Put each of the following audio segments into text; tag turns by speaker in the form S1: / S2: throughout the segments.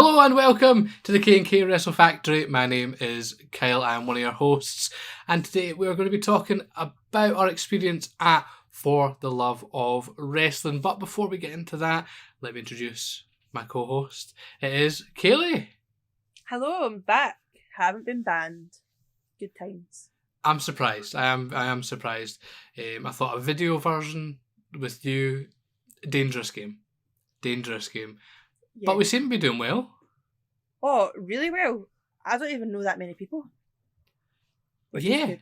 S1: Hello and welcome to the K&K Wrestle Factory. My name is Kyle, I'm one of your hosts, and today we are going to be talking about our experience at For the Love of Wrestling. But before we get into that, let me introduce my co-host. It is Kaylee.
S2: Hello, I'm back. Haven't been banned. Good times.
S1: I'm surprised. I am surprised. I thought a video version with you, dangerous game.
S2: Yeah.
S1: But we seem to be doing well.
S2: Oh, really well. I don't even know that many people. Which is good.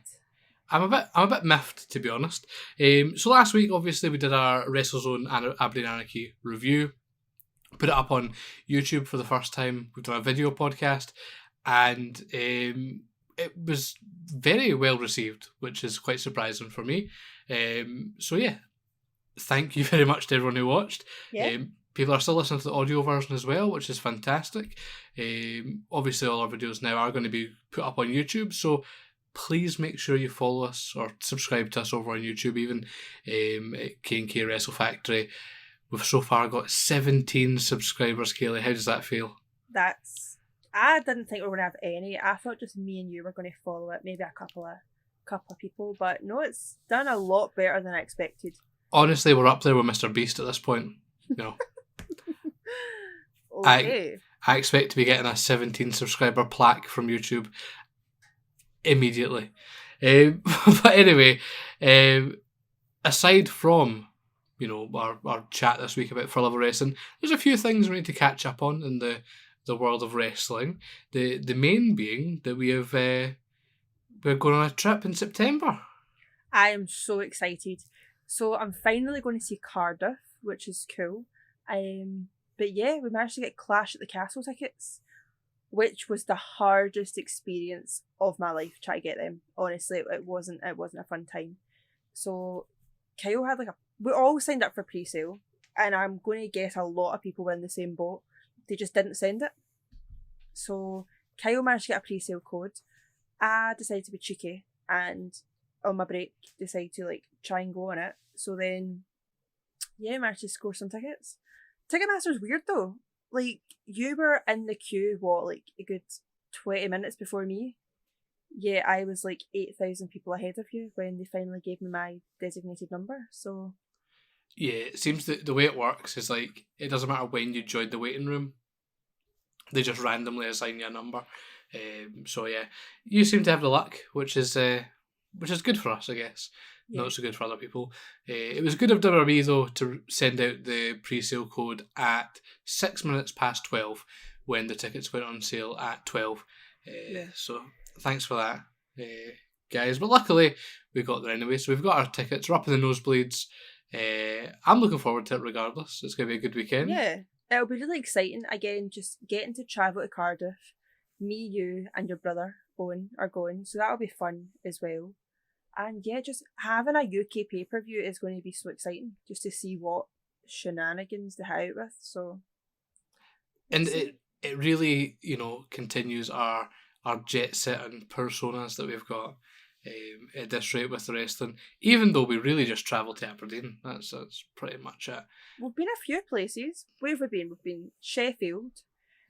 S1: I'm a bit miffed, to be honest. So last week, obviously, we did our WrestleZone and Aberdeen Anarchy review. Put it up on YouTube for the first time. We've done a video podcast, and it was very well received, which is quite surprising for me. So yeah, thank you very much to everyone who watched.
S2: Yeah.
S1: People are still listening to the audio version as well, which is fantastic. Obviously, all our videos now are going to be put up on YouTube, so please make sure you follow us or subscribe to us over on YouTube, even at K&K Wrestle Factory. We've so far got 17 subscribers, Kaylee. How does that feel?
S2: I didn't think we were going to have any. I thought just me and you were going to follow it, maybe a couple of people, but no, it's done a lot better than I expected.
S1: Honestly, we're up there with Mr. Beast at this point. You know.
S2: Okay.
S1: I expect to be getting a 17 subscriber plaque from YouTube immediately. But anyway, aside from our chat this week about For Love of Wrestling, there's a few things we need to catch up on in the world of wrestling. The main being that we're going on a trip in September.
S2: I am so excited. So I'm finally going to see Cardiff, which is cool. But yeah, we managed to get Clash at the Castle tickets, which was the hardest experience of my life trying to get them. Honestly, it wasn't a fun time. So Kyle had we all signed up for pre-sale, and I'm going to guess a lot of people were in the same boat. They just didn't send it. So Kyle managed to get a pre-sale code. I decided to be cheeky and on my break decided to try and go on it. So then, yeah, managed to score some tickets. Ticketmaster's weird though. You were in the queue, a good 20 minutes before me? Yeah, I was 8,000 people ahead of you when they finally gave me my designated number, so...
S1: Yeah, it seems that the way it works is it doesn't matter when you join the waiting room. They just randomly assign you a number. So yeah, you seem to have the luck, which is good for us, I guess. Yeah. Not so good for other people. It was good of WWE though to send out the pre-sale code at 6 minutes past 12 when the tickets went on sale at 12. So thanks for that, guys. But luckily we got there anyway. So we've got our tickets. We're up in the nosebleeds. I'm looking forward to it regardless. It's going to be a good weekend.
S2: Yeah, it'll be really exciting. Again, just getting to travel to Cardiff. Me, you, and your brother Owen are going, so that'll be fun as well. And yeah, just having a UK pay-per-view is going to be so exciting, just to see what shenanigans they hit out with. So,
S1: and it really continues our jet setting personas that we've got at this rate with the wrestling. Even though we really just travel to Aberdeen, that's pretty much it.
S2: We've been a few places. Where have we been? We've been Sheffield.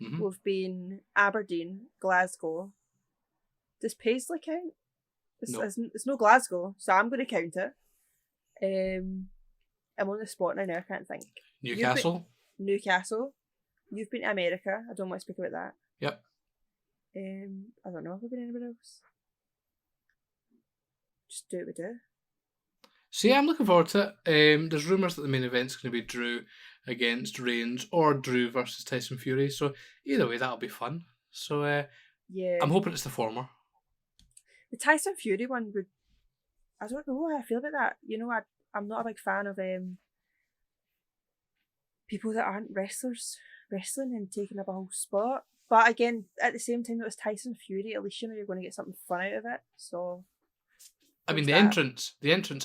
S2: Mm-hmm. We've been Aberdeen, Glasgow. Does Paisley count? It's no Glasgow, so I'm going to count it. I'm on the spot now. I can't think.
S1: Newcastle.
S2: You've been to America. I don't want to speak about that.
S1: Yep.
S2: I don't know if I've been anywhere else. Just do what we do.
S1: So yeah, I'm looking forward to it. There's rumours that the main event's going to be Drew against Reigns or Drew versus Tyson Fury. So either way, that'll be fun. So yeah, I'm hoping it's the former.
S2: The Tyson Fury one would... I don't know how I feel about that. I'm not a big fan of people that aren't wrestlers wrestling and taking up a whole spot. But again, at the same time, it was Tyson Fury. At least you're going to get something fun out of it. So,
S1: I mean, the entrance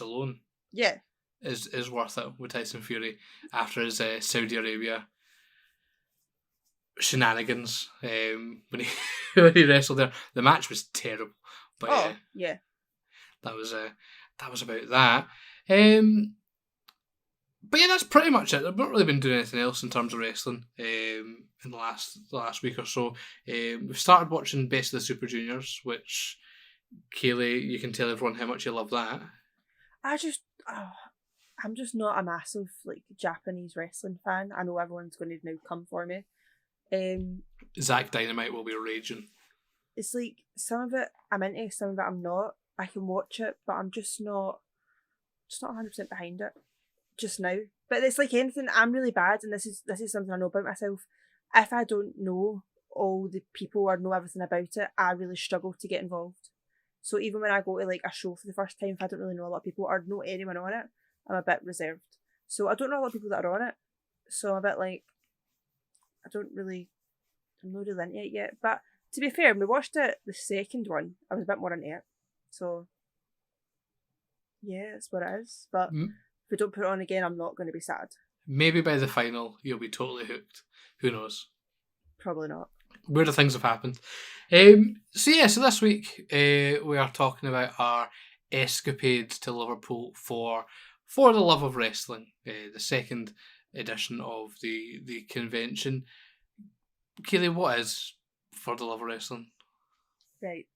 S1: alone,
S2: yeah,
S1: is worth it with Tyson Fury after his Saudi Arabia shenanigans when he wrestled there. The match was terrible. But
S2: yeah,
S1: that was about that. But yeah, that's pretty much it. I've not really been doing anything else in terms of wrestling in the last week or so. We've started watching Best of the Super Juniors, which, Kaylee, you can tell everyone how much you love that.
S2: I'm just not a massive like Japanese wrestling fan. I know everyone's going to now come for me.
S1: Zack Dynamite will be raging.
S2: It's like some of it I'm into, some of it I'm not. I can watch it, but I'm just not 100% behind it just now. But it's like anything, I'm really bad, and this is something I know about myself. If I don't know all the people or know everything about it, I really struggle to get involved. So even when I go to like a show for the first time, if I don't really know a lot of people or know anyone on it, I'm a bit reserved. So I don't know a lot of people that are on it. So I'm a bit like, I'm not really into it yet. But to be fair, when we watched it, the second one, I was a bit more into it. So yeah, that's what it is. But if we don't put it on again, I'm not going to be sad.
S1: Maybe by the final, you'll be totally hooked. Who knows?
S2: Probably not.
S1: Weirder things have happened. So this week we are talking about our escapades to Liverpool for the Love of Wrestling, the second edition of the convention. Kaylee, what is For the Love of Wrestling?
S2: Right.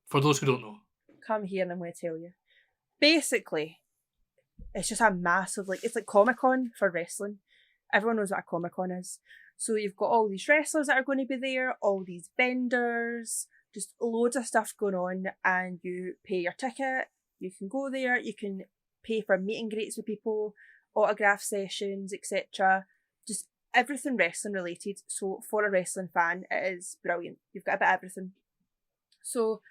S1: For those who don't know.
S2: Come here and I'm going to tell you. Basically, it's just a massive, it's like Comic-Con for wrestling. Everyone knows what a Comic-Con is. So you've got all these wrestlers that are going to be there, all these vendors, just loads of stuff going on, and you pay your ticket, you can go there, you can pay for meet and greets with people, autograph sessions, etc. Just everything wrestling related. So for a wrestling fan, it is brilliant. You've got a bit of everything. So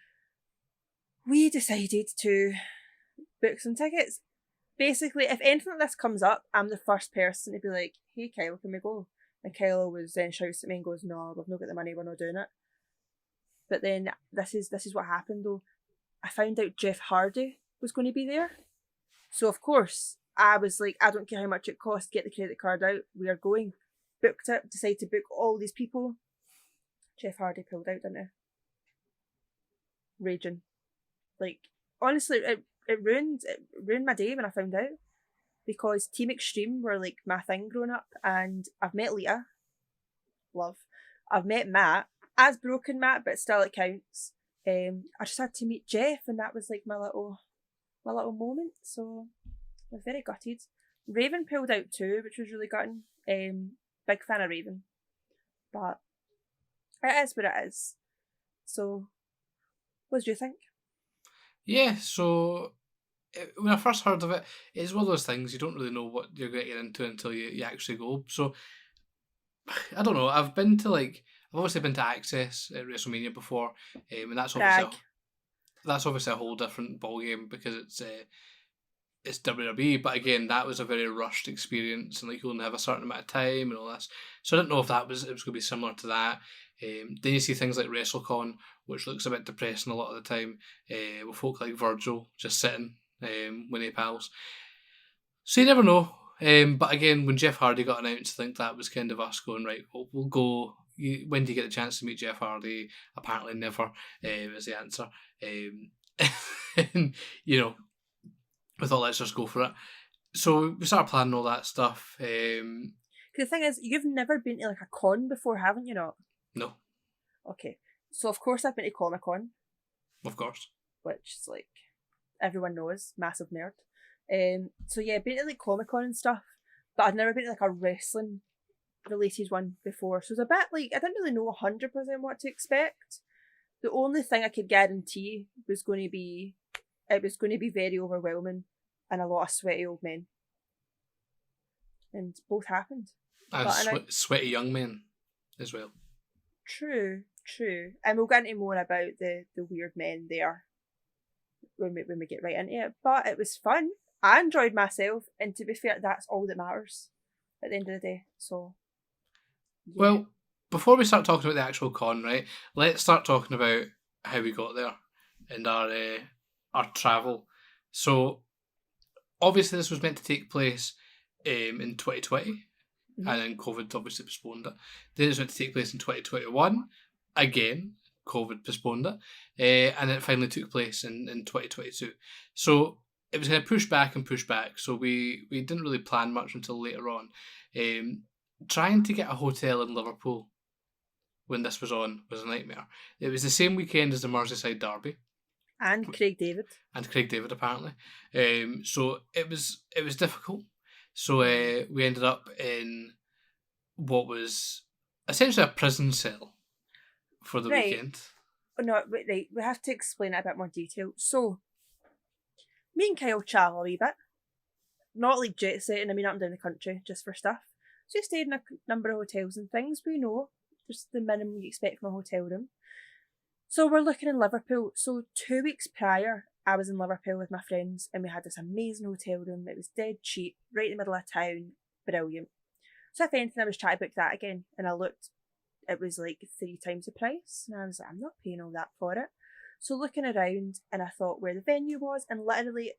S2: we decided to book some tickets. Basically, if anything like this comes up, I'm the first person to be like, hey Kyle, can we go? And Kyle always then shouts at me and goes, no, we've not got the money, we're not doing it. But then this is what happened though. I found out Jeff Hardy was going to be there. So of course, I was like, I don't care how much it costs, get the credit card out, we are going. Booked it, decided to book all these people. Jeff Hardy pulled out, didn't he? Raging. Like, honestly, it ruined my day when I found out. Because Team Extreme were like my thing growing up, and I've met Lita, love. I've met Matt, as broken Matt, but still it counts. I just had to meet Jeff, and that was like my little moment. So I was very gutted. Raven pulled out too, which was really gutting. Big fan of Raven, but it is what it is. So, what do you think?
S1: Yeah, so when I first heard of it, it's one of those things you don't really know what you're going to get into until you actually go. So I don't know. I've obviously been to Access at WrestleMania before, and that's obviously a whole different ballgame because it's WWE. But again, that was a very rushed experience, and you only have a certain amount of time and all this. So I didn't know if it was going to be similar to that. Then you see things like WrestleCon, which looks a bit depressing a lot of the time, with folk like Virgil just sitting. Winnie pals. So you never know. But again, when Jeff Hardy got announced, I think that was kind of us going, right, we'll go. When do you get the chance to meet Jeff Hardy? Apparently never is the answer. And, we thought, let's just go for it. So we started planning all that stuff.
S2: The thing is, you've never been to like a con before, haven't you not?
S1: No.
S2: Okay. So of course I've been to Comic-Con.
S1: Of course.
S2: Which is like, everyone knows, massive nerd. So yeah, been to like Comic-Con and stuff, but I'd never been to like a wrestling related one before. So it was a bit like, I didn't really know 100% what to expect. The only thing I could guarantee was going to be very overwhelming and a lot of sweaty old men. And both happened.
S1: And sweaty young men as well.
S2: True. And we'll get into more about the weird men there when we get right into it. But it was fun. I enjoyed myself, and to be fair, that's all that matters at the end of the day. So, yeah.
S1: Well, before we start talking about the actual con, right? Let's start talking about how we got there and our travel. So, obviously, this was meant to take place in 2020, and then COVID obviously postponed it. Then it was meant to take place in 2021. Again, COVID postponed it, and it finally took place in 2022. So it was kind of push back and push back, so we didn't really plan much until later on. Trying to get a hotel in Liverpool when this was on was a nightmare. It was the same weekend as the Merseyside derby.
S2: And Craig David.
S1: And Craig David, apparently. So it was difficult. So we ended up in what was essentially a prison cell for the weekend.
S2: No, right, we have to explain it a bit more detail. So, me and Kyle travel a wee bit. Not like jet setting, I mean up and down the country, just for stuff. So we stayed in a number of hotels and things, we know. Just the minimum you expect from a hotel room. So we're looking in Liverpool. So 2 weeks prior, I was in Liverpool with my friends and we had this amazing hotel room. It was dead cheap, right in the middle of town. Brilliant. So if anything, I was trying to book that again. And I looked, it was like 3 times the price. And I was like, I'm not paying all that for it. So looking around and I thought where the venue was, and literally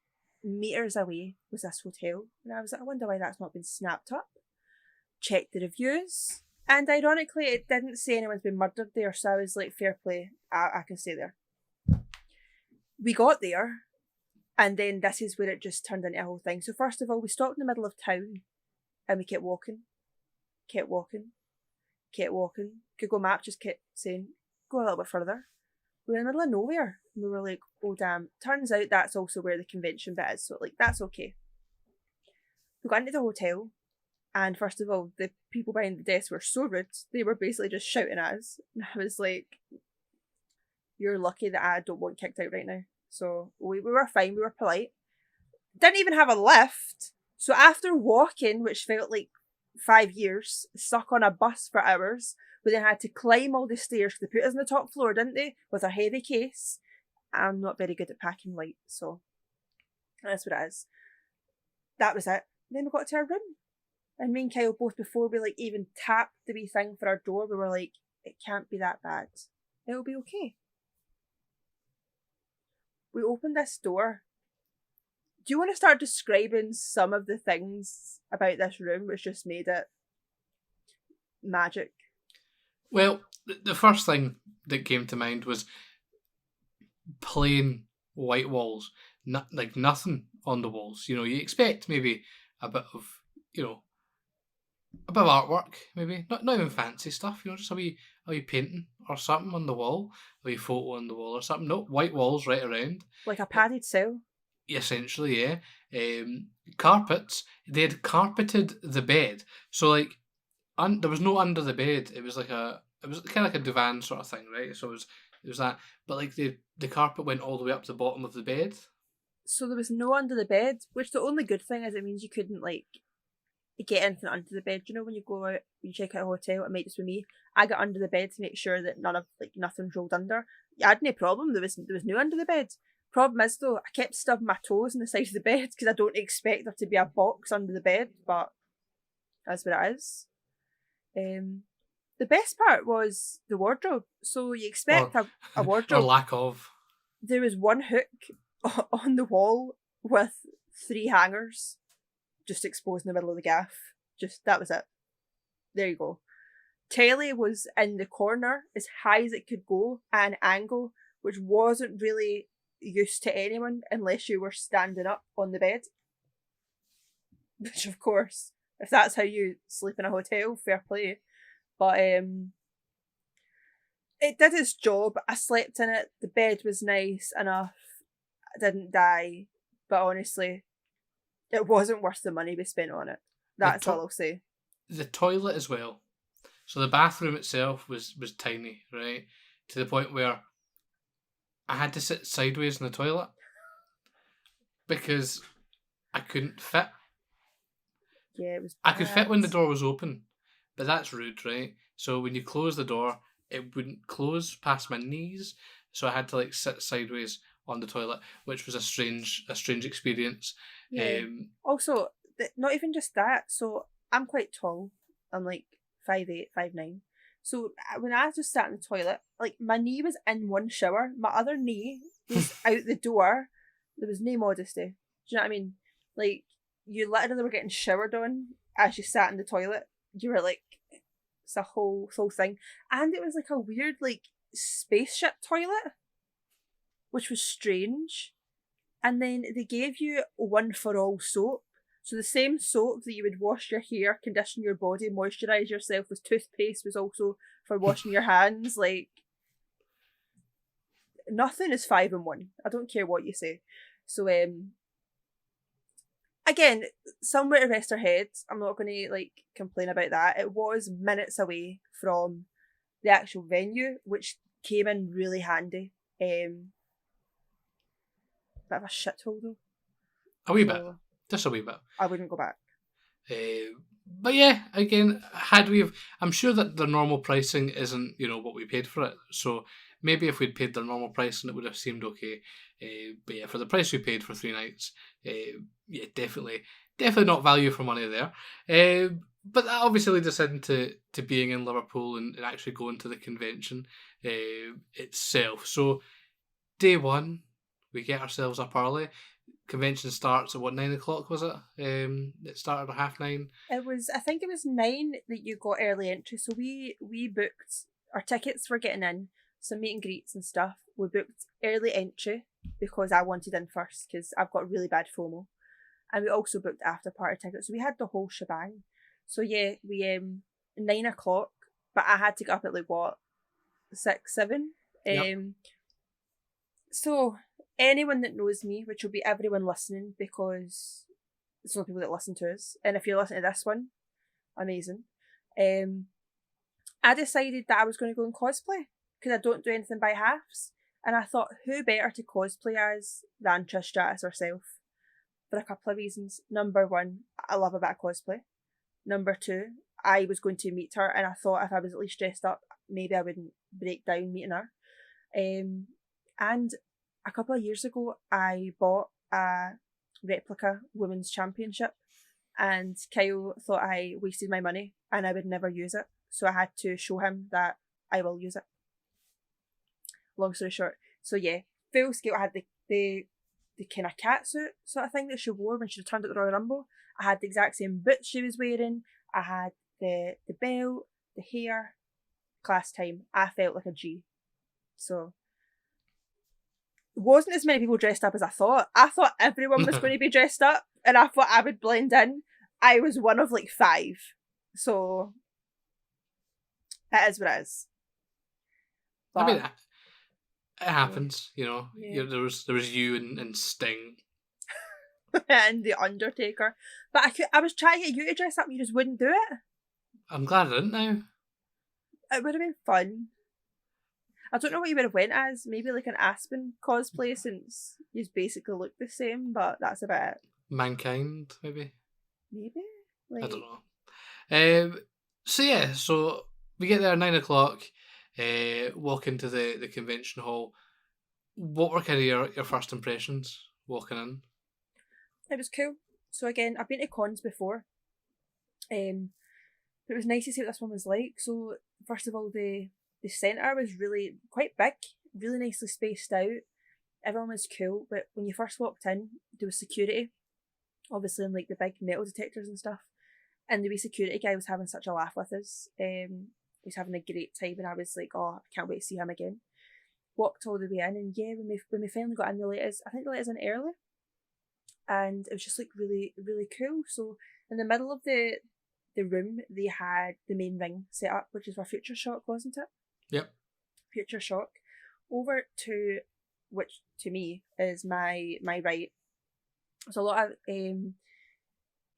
S2: metres away was this hotel. And I was like, I wonder why that's not been snapped up. Checked the reviews. And ironically, it didn't say anyone's been murdered there, so I was like, fair play, I can stay there. We got there, and then this is where it just turned into a whole thing. So first of all, we stopped in the middle of town, and we kept walking. Google Maps just kept saying, go a little bit further. We were in the middle of nowhere. And we were like, oh damn. Turns out that's also where the convention bit is, so like, that's okay. We got into the hotel. And first of all, the people behind the desk were so rude. They were basically just shouting at us. And I was like, you're lucky that I don't want kicked out right now. So we were fine. We were polite. Didn't even have a lift. So after walking, which felt like 5 years, stuck on a bus for hours, we then had to climb all the stairs because they put us on the top floor, didn't they? With a heavy case. I'm not very good at packing light, so that's what it is. That was it. Then we got to our room. And me and Kyle both, before we like even tapped the wee thing for our door, we were like, it can't be that bad. It'll be okay. We opened this door. Do you want to start describing some of the things about this room which just made it magic?
S1: Well, the first thing that came to mind was plain white walls. Like nothing on the walls. You know, you expect maybe a bit of, a bit of artwork, maybe. Not even fancy stuff, just a wee painting or something on the wall, a wee photo on the wall or something. No, white walls right around.
S2: Like a padded cell?
S1: Essentially, yeah. Carpets, they had carpeted the bed. So, like, there was no under the bed. It was kind of like a divan sort of thing, right? So it was that. But, like, the carpet went all the way up to the bottom of the bed.
S2: So there was no under the bed, which the only good thing is it means you couldn't, like, get anything under the bed. You know, when you go out, when you check out a hotel, it might just be me. I got under the bed to make sure that nothing's rolled under. I had no problem. There was no under the bed. Problem is though, I kept stubbing my toes in the side of the bed because I don't expect there to be a box under the bed, but that's what it is. The best part was the wardrobe. So you expect a wardrobe.
S1: Or lack of.
S2: There was one hook on the wall with 3 hangers just exposed in the middle of the gaff. That was it. There you go. Telly was in the corner as high as it could go at an angle which wasn't really used to anyone unless you were standing up on the bed. Which of course, if that's how you sleep in a hotel, fair play. But it did its job. I slept in it. The bed was nice enough. I didn't die. But honestly, it wasn't worth the money we spent on it. That's all I'll say.
S1: The toilet as well. So the bathroom itself was tiny, right? To the point where I had to sit sideways in the toilet because I couldn't fit.
S2: Yeah, it was
S1: bad. I could fit when the door was open, but that's rude, right? So when you close the door, it wouldn't close past my knees, so I had to sit sideways on the toilet, which was a strange experience.
S2: Yeah. Also, not even just that. So I'm quite tall. I'm like 5'8", 5'9". So when I just sat in the toilet, like my knee was in one shower, my other knee was out the door. There was no modesty. Do you know what I mean? Like, you literally were getting showered on as you sat in the toilet. You were like, it's a whole thing. And it was like a weird, like, spaceship toilet, which was strange. And then they gave you one for all soap. So the same soap that you would wash your hair, condition your body, moisturise yourself with toothpaste was also for washing your hands. Like, nothing is 5-in-1. I don't care what you say. So again, somewhere to rest our heads. I'm not going to like complain about that. It was minutes away from the actual venue, which came in really handy. Bit of a shithole though.
S1: A wee bit. Just a wee bit.
S2: I wouldn't go back.
S1: But yeah, again, I'm sure that the normal pricing isn't, what we paid for it. So maybe if we'd paid the normal pricing, it would have seemed okay. But yeah, for the price we paid for 3 nights, yeah, definitely not value for money there. But that obviously leads us into being in Liverpool and actually going to the convention itself. So day one, we get ourselves up early. Convention starts at 9 o'clock, was it? It started at 9:30.
S2: I think it was 9 that you got early entry. So we booked our tickets for getting in, some meet and greets and stuff. We booked early entry because I wanted in first because I've got really bad FOMO. And we also booked after party tickets. So we had the whole shebang. So yeah, we 9 o'clock, but I had to get up at 6, 7.
S1: Yep.
S2: So anyone that knows me, which will be everyone listening, because there's no people that listen to us, and if you're listening to this one, amazing. I decided that I was going to go and cosplay because I don't do anything by halves, and I thought, who better to cosplay as than Trish Stratus herself? For a couple of reasons. Number one, I love a bit of cosplay. Number two, I was going to meet her, and I thought if I was at least dressed up, maybe I wouldn't break down meeting her. And a couple of years ago, I bought a replica women's championship, and Kyle thought I wasted my money and I would never use it. So I had to show him that I will use it. Long story short. So yeah, full scale. I had the kind of catsuit sort of thing that she wore when she returned at the Royal Rumble. I had the exact same boots she was wearing. I had the belt, the hair. Class time. I felt like a G. So wasn't as many people dressed up as I thought. I thought everyone was going to be dressed up, and I thought I would blend in. I was one of 5. So it is what it is. But,
S1: I mean, it happens, Yeah. There was you and Sting.
S2: And the Undertaker. But I was trying to get you to dress up and you just wouldn't do it.
S1: I'm glad I didn't now.
S2: It would have been fun. I don't know what you would have went as. Maybe like an Aspen cosplay, since you basically look the same, but that's about it.
S1: Mankind, maybe?
S2: Maybe?
S1: I don't know. So we get there at 9 o'clock, walk into the convention hall. What were kind of your first impressions walking in?
S2: It was cool. So again, I've been to cons before. But it was nice to see what this one was like. So first of all, the centre was really quite big, really nicely spaced out. Everyone was cool, but when you first walked in, there was security, obviously in the big metal detectors and stuff. And the wee security guy was having such a laugh with us. He was having a great time, and I was like, oh, I can't wait to see him again. Walked all the way in, and yeah, when we finally got in, I think the latest in early, and it was just really, really cool. So in the middle of the room, they had the main ring set up, which is where Future Shock, wasn't it?
S1: Yep.
S2: Future Shock. Over to, which to me is my right. There's a lot of kind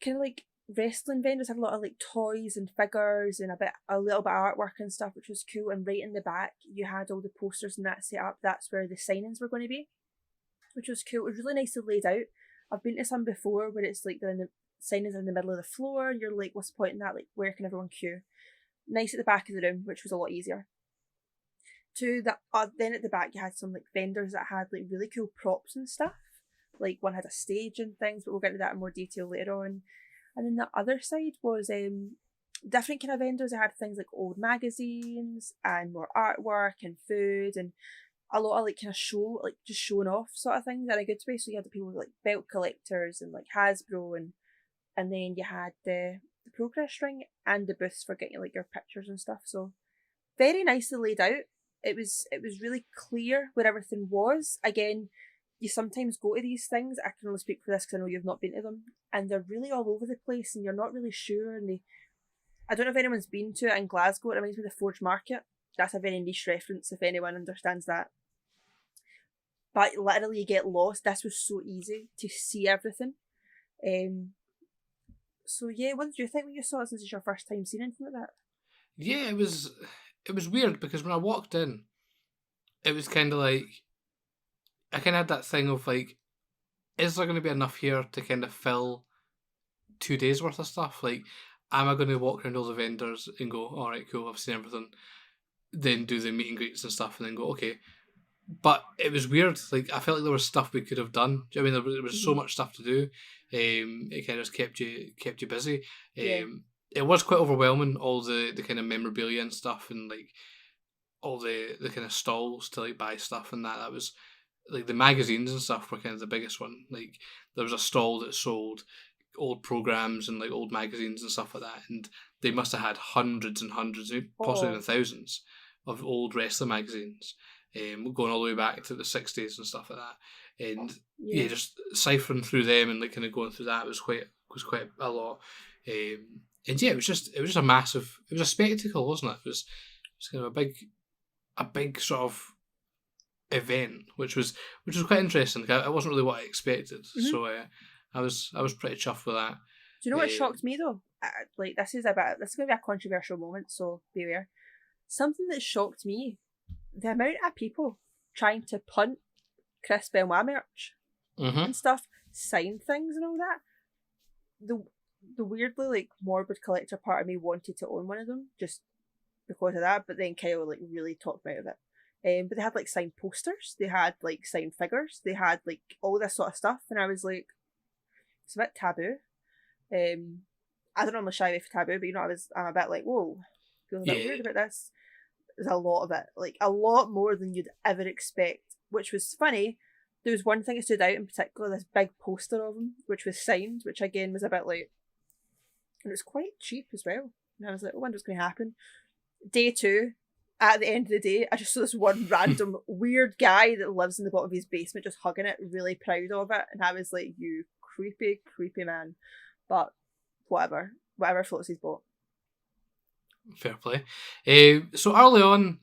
S2: of wrestling vendors, had a lot of toys and figures and a little bit of artwork and stuff, which was cool. And right in the back, you had all the posters and that set up. That's where the signings were going to be, which was cool. It was really nicely laid out. I've been to some before where it's the signings are in the middle of the floor, and you're like, what's the point in that? Where can everyone queue? Nice at the back of the room, which was a lot easier. Then at the back you had some vendors that had really cool props and stuff. One had a stage and things, but we'll get into that in more detail later on. And then the other side was different kind of vendors. They had things like old magazines and more artwork and food and a lot of kind of show, just showing off sort of things in a good way. So you had the people with belt collectors and Hasbro, and then you had the progress ring and the booths for getting your pictures and stuff. So very nicely laid out. It was really clear where everything was. Again, you sometimes go to these things. I can only speak for this because I know you've not been to them, and they're really all over the place, and you're not really sure. And I don't know if anyone's been to it in Glasgow. It reminds me of the Forge Market. That's a very niche reference if anyone understands that. But literally, you get lost. This was so easy to see everything. So yeah, what did you think when you saw it? Since it's your first time seeing anything like that?
S1: Yeah, it was weird because when I walked in, it was kind of like I kind of had that thing of like, is there going to be enough here to kind of fill 2 days worth of stuff? Like, am I going to walk around all the vendors and go, all right, cool, I've seen everything, then do the meet and greets and stuff, and then go, okay. But it was weird. Like, I felt like there was stuff we could have done. Do you know what I mean, there was so much stuff to do. It kind of just kept you busy. It was quite overwhelming. All the kind of memorabilia and stuff, and like all the kind of stalls to like buy stuff and that. That was like the magazines and stuff were kind of the biggest one. Like there was a stall that sold old programs and like old magazines and stuff like that, and they must have had hundreds and hundreds, possibly even thousands, of old wrestling magazines. Going all the way back to the 60s and stuff like that, and just ciphering through them and like kind of going through that was quite a lot. And yeah, it was just a massive, it was a spectacle, wasn't it? It was kind of a big sort of event, which was quite interesting. It wasn't really what I expected, so I was pretty chuffed with that.
S2: Do you know what shocked me though? Like this is going to be a controversial moment, so be aware. Something that shocked me. The amount of people trying to punt Chris Benoit merch and stuff, sign things and all that. The weirdly like morbid collector part of me wanted to own one of them just because of that, but then Kyle like really talked me out of it. But they had like signed posters, they had like signed figures, they had like all this sort of stuff, and I was like, it's a bit taboo. I don't normally shy away from taboo, but I'm a bit like, whoa, feeling a bit weird about this. There's a lot of it, like a lot more than you'd ever expect, which was funny. There was one thing that stood out in particular, this big poster of him, which was signed, which again was a bit like, and it was quite cheap as well. And I was like, I wonder what's going to happen. Day 2, at the end of the day, I just saw this one random weird guy that lives in the bottom of his basement just hugging it, really proud of it. And I was like, you creepy, creepy man. But whatever floats his boat.
S1: Fair play. So early on,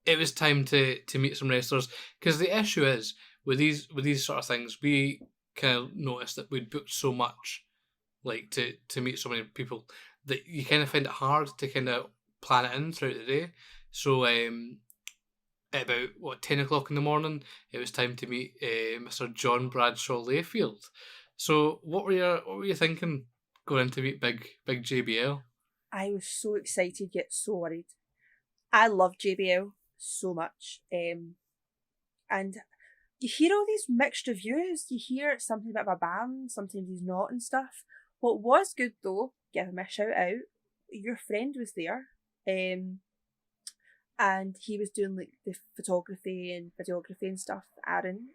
S1: it was time to meet some wrestlers, because the issue is with these sort of things, we kind of noticed that we'd booked so much, like to meet so many people, that you kind of find it hard to kind of plan it in throughout the day. So at about 10 o'clock in the morning, it was time to meet Mr. John Bradshaw Layfield. So what were you thinking going in to meet big JBL?
S2: I was so excited yet so worried. I love JBL so much. And you hear all these mixed reviews. You hear something about a band, sometimes he's not and stuff. What was good though, give him a shout out, your friend was there. And he was doing like the photography and videography and stuff. Aaron,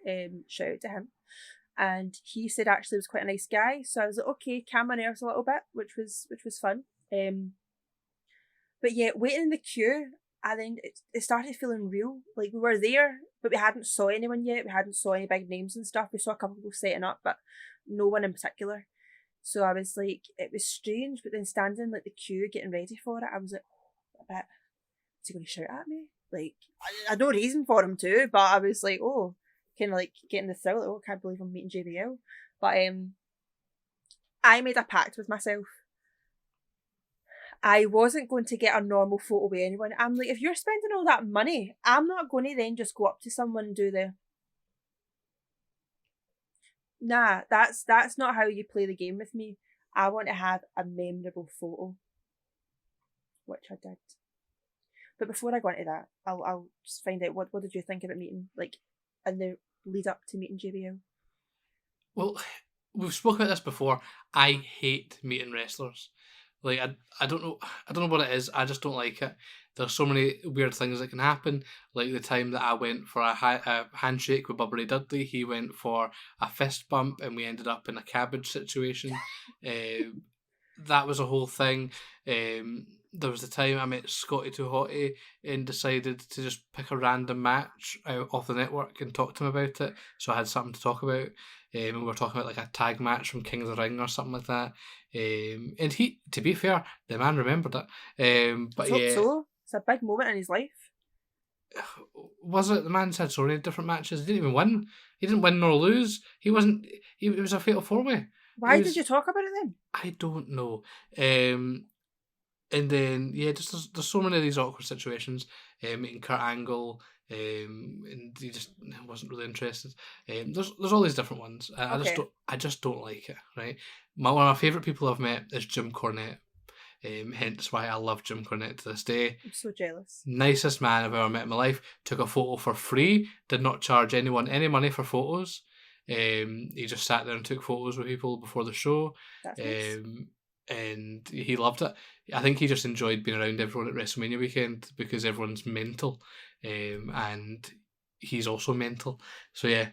S2: shout out to him. And he said actually was quite a nice guy. So I was like, okay, calm my nerves a little bit, which was fun. But yeah, waiting in the queue, and then it started feeling real. Like we were there, but we hadn't saw anyone yet. We hadn't saw any big names and stuff. We saw a couple of people setting up, but no one in particular. So I was like, it was strange. But then standing like the queue, getting ready for it, I was like, a bit. Is he going to shout at me? Like I had no reason for him to, but I was like, oh, kind of like getting the thrill. Like, oh, I can't believe I'm meeting JBL. But I made a pact with myself. I wasn't going to get a normal photo with anyone. I'm like, if you're spending all that money, I'm not going to then just go up to someone and do the... Nah, that's not how you play the game with me. I want to have a memorable photo. Which I did. But before I go into that, I'll just find out what did you think about meeting, like, in the lead up to meeting JBL?
S1: Well, we've spoken about this before. I hate meeting wrestlers. Like I don't know what it is. I just don't like it. There's so many weird things that can happen. Like the time that I went for a handshake with Bubba Ray Dudley, he went for a fist bump, and we ended up in a cabbage situation. That was a whole thing. there was the time I met Scotty Too Hotty and decided to just pick a random match out off the network and talk to him about it. So I had something to talk about. And we were talking about like a tag match from King of the Ring or something like that. And he, to be fair, the man remembered it. But
S2: I hope
S1: yeah,
S2: so. It's a big moment in his life.
S1: was it? The man's had so many different matches. He didn't even win. He didn't win nor lose. He wasn't. It was a fatal 4-way.
S2: Why did you talk about it then?
S1: I don't know. And then just there's so many of these awkward situations. Meeting Kurt Angle, and he just wasn't really interested. There's all these different ones. I just don't like it. Right. One of my favourite people I've met is Jim Cornette. Hence why I love Jim Cornette to this day.
S2: I'm so jealous.
S1: Nicest man I've ever met in my life. Took a photo for free. Did not charge anyone any money for photos. He just sat there and took photos with people before the show.
S2: That's nice.
S1: And he loved it. I think he just enjoyed being around everyone at WrestleMania weekend because everyone's mental, and he's also mental. So yeah,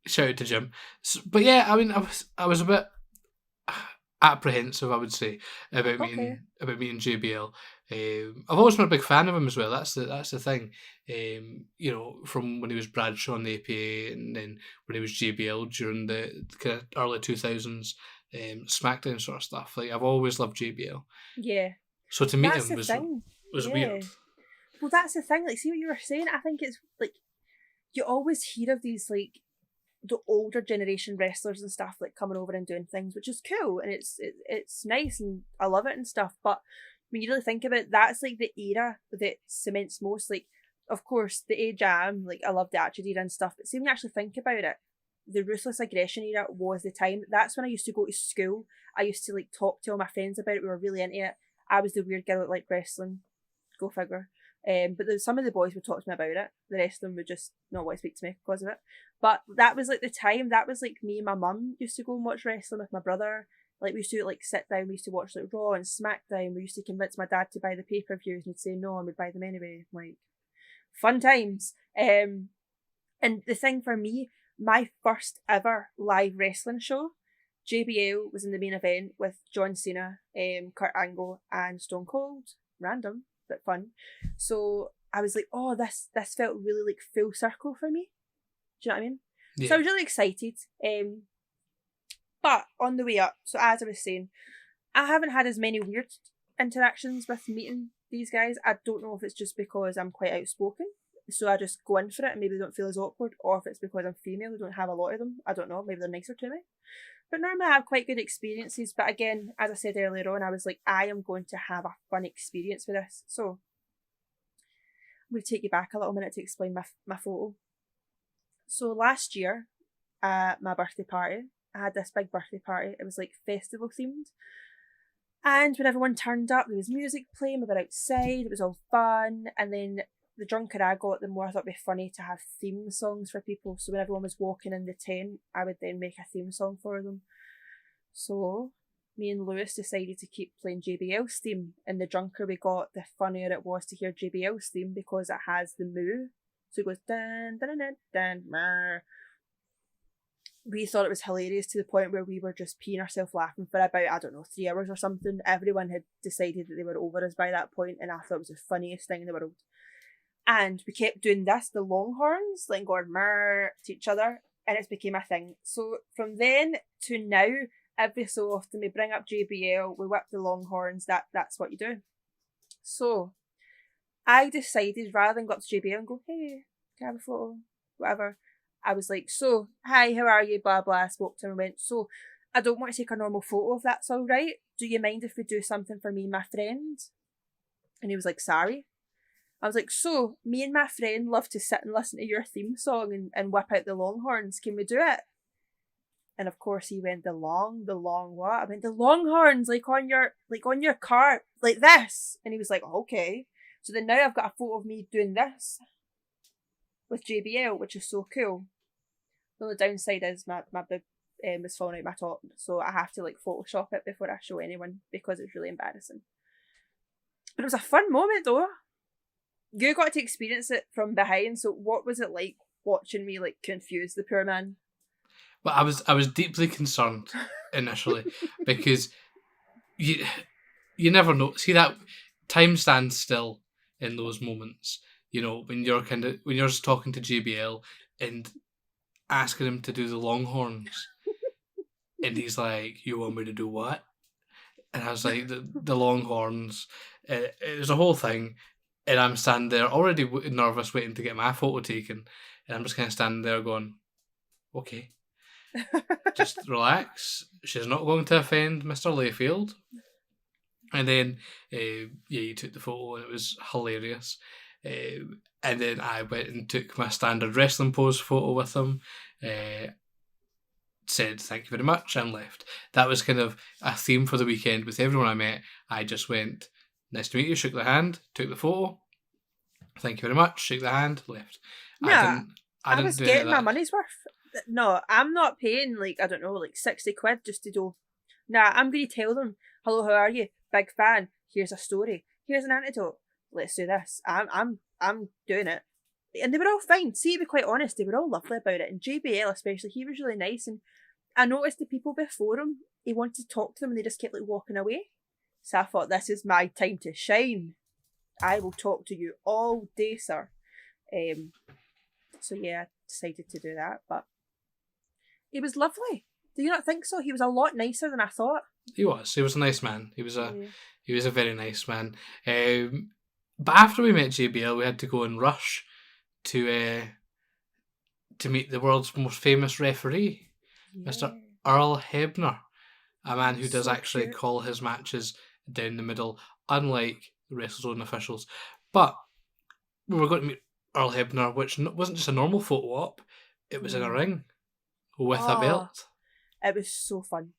S1: shout out to Jim. But yeah, I mean, I was a bit apprehensive, I would say, about meeting JBL. I've always been a big fan of him as well. That's the thing. From when he was Bradshaw on the APA, and then when he was JBL during the kind of early 2000s. SmackDown sort of stuff. Like, I've always loved JBL.
S2: Yeah.
S1: So to meet him was weird.
S2: Well, that's the thing. Like, see what you were saying? I think it's like you always hear of these like the older generation wrestlers and stuff like coming over and doing things, which is cool and it's nice and I love it and stuff. But when you really think about it, that's like the era that cements most. Like, of course, the age like I love the Attitude Era and stuff. But see, when you actually think about it, the Ruthless Aggression Era was the time. That's when I used to go to school. I used to like talk to all my friends about it. We were really into it. I was the weird girl that liked wrestling. Go figure. But some of the boys would talk to me about it. The rest of them would just not want to speak to me because of it. But that was like the time. That was like me and my mum used to go and watch wrestling with my brother. Like, we used to like sit down. We used to watch like Raw and SmackDown. We used to convince my dad to buy the pay-per-views and he'd say no and we'd buy them anyway. Like, fun times. And the thing for me, my first ever live wrestling show, JBL was in the main event with John Cena, Kurt Angle, and Stone Cold. Random, but fun. So I was like, oh, this felt really like full circle for me. Do you know what I mean? Yeah. So I was really excited. But on the way up, so as I was saying, I haven't had as many weird interactions with meeting these guys. I don't know if it's just because I'm quite outspoken. So I just go in for it and maybe they don't feel as awkward, or if it's because I'm female, they don't have a lot of them. I don't know, maybe they're nicer to me. But normally I have quite good experiences. But again, as I said earlier on, I was like, I am going to have a fun experience with this. So I'm going to take you back a little minute to explain my photo. So last year, at my birthday party, I had this big birthday party. It was like festival themed. And when everyone turned up, there was music playing, we were outside, it was all fun. And then the drunker I got, the more I thought it'd be funny to have theme songs for people. So when everyone was walking in the tent, I would then make a theme song for them. So me and Lewis decided to keep playing JBL's theme. And the drunker we got, the funnier it was to hear JBL's theme because it has the moo. So it goes dun dun dun dun dun. We thought it was hilarious to the point where we were just peeing ourselves laughing for about, 3 hours or something. Everyone had decided that they were over us by that point, and I thought it was the funniest thing in the world. And we kept doing this, the Longhorns, like going mer to each other, and it's became a thing. So from then to now, every so often we bring up JBL, we whip the Longhorns, that's what you do. So I decided, rather than go up to JBL and go, hey, can I have a photo? Whatever. I was like, so, hi, how are you? Blah, blah. I spoke to him and went, so, I don't want to take a normal photo if that's all right. Do you mind if we do something for me and my friend? And he was like, sorry. I was like, so, me and my friend love to sit and listen to your theme song and whip out the Longhorns. Can we do it? And of course he went, the long what? I went, the Longhorns, like on your car, like this. And he was like, okay. So then now I've got a photo of me doing this with JBL, which is so cool. The only downside is my boob was falling out my top, so I have to like Photoshop it before I show anyone because it's really embarrassing. But it was a fun moment though. You got to experience it from behind, so what was it like watching me like confuse the poor man?
S1: Well, I was deeply concerned initially because you never know. See, that time stands still in those moments. You know, when you're just talking to JBL and asking him to do the Longhorns, and he's like, "You want me to do what?" And I was like, "The Longhorns." It was a whole thing, and I'm standing there already nervous, waiting to get my photo taken, and I'm just kind of standing there going, "Okay, just relax. She's not going to offend Mr. Layfield." And then, you took the photo and it was hilarious. And then I went and took my standard wrestling pose photo with him, said thank you very much, and left. That was kind of a theme for the weekend with everyone I met. I just went, nice to meet you, shook the hand, took the photo, thank you very much, shook the hand, left.
S2: Yeah,
S1: I didn't
S2: was
S1: do
S2: getting my
S1: that.
S2: money's worth. No, I'm not paying like, I don't know, like 60 quid just to do. Nah, I'm going to tell them, hello, how are you? Big fan. Here's a story. Here's an antidote. Let's do this. I'm doing it. And they were all fine. See, to be quite honest, they were all lovely about it. And JBL especially, he was really nice. And I noticed the people before him, he wanted to talk to them and they just kept like walking away. So I thought, this is my time to shine. I will talk to you all day, sir. So yeah, I decided to do that. But he was lovely. Do you not think so? He was a lot nicer than I thought.
S1: He was a nice man. He was a very nice man. But after we met JBL, we had to go and rush to meet the world's most famous referee, Mr. Earl Hebner, a man who does actually call his matches down the middle, unlike the WrestleZone officials. But we were going to meet Earl Hebner, which wasn't just a normal photo op, it was in a ring with a belt.
S2: It was so fun.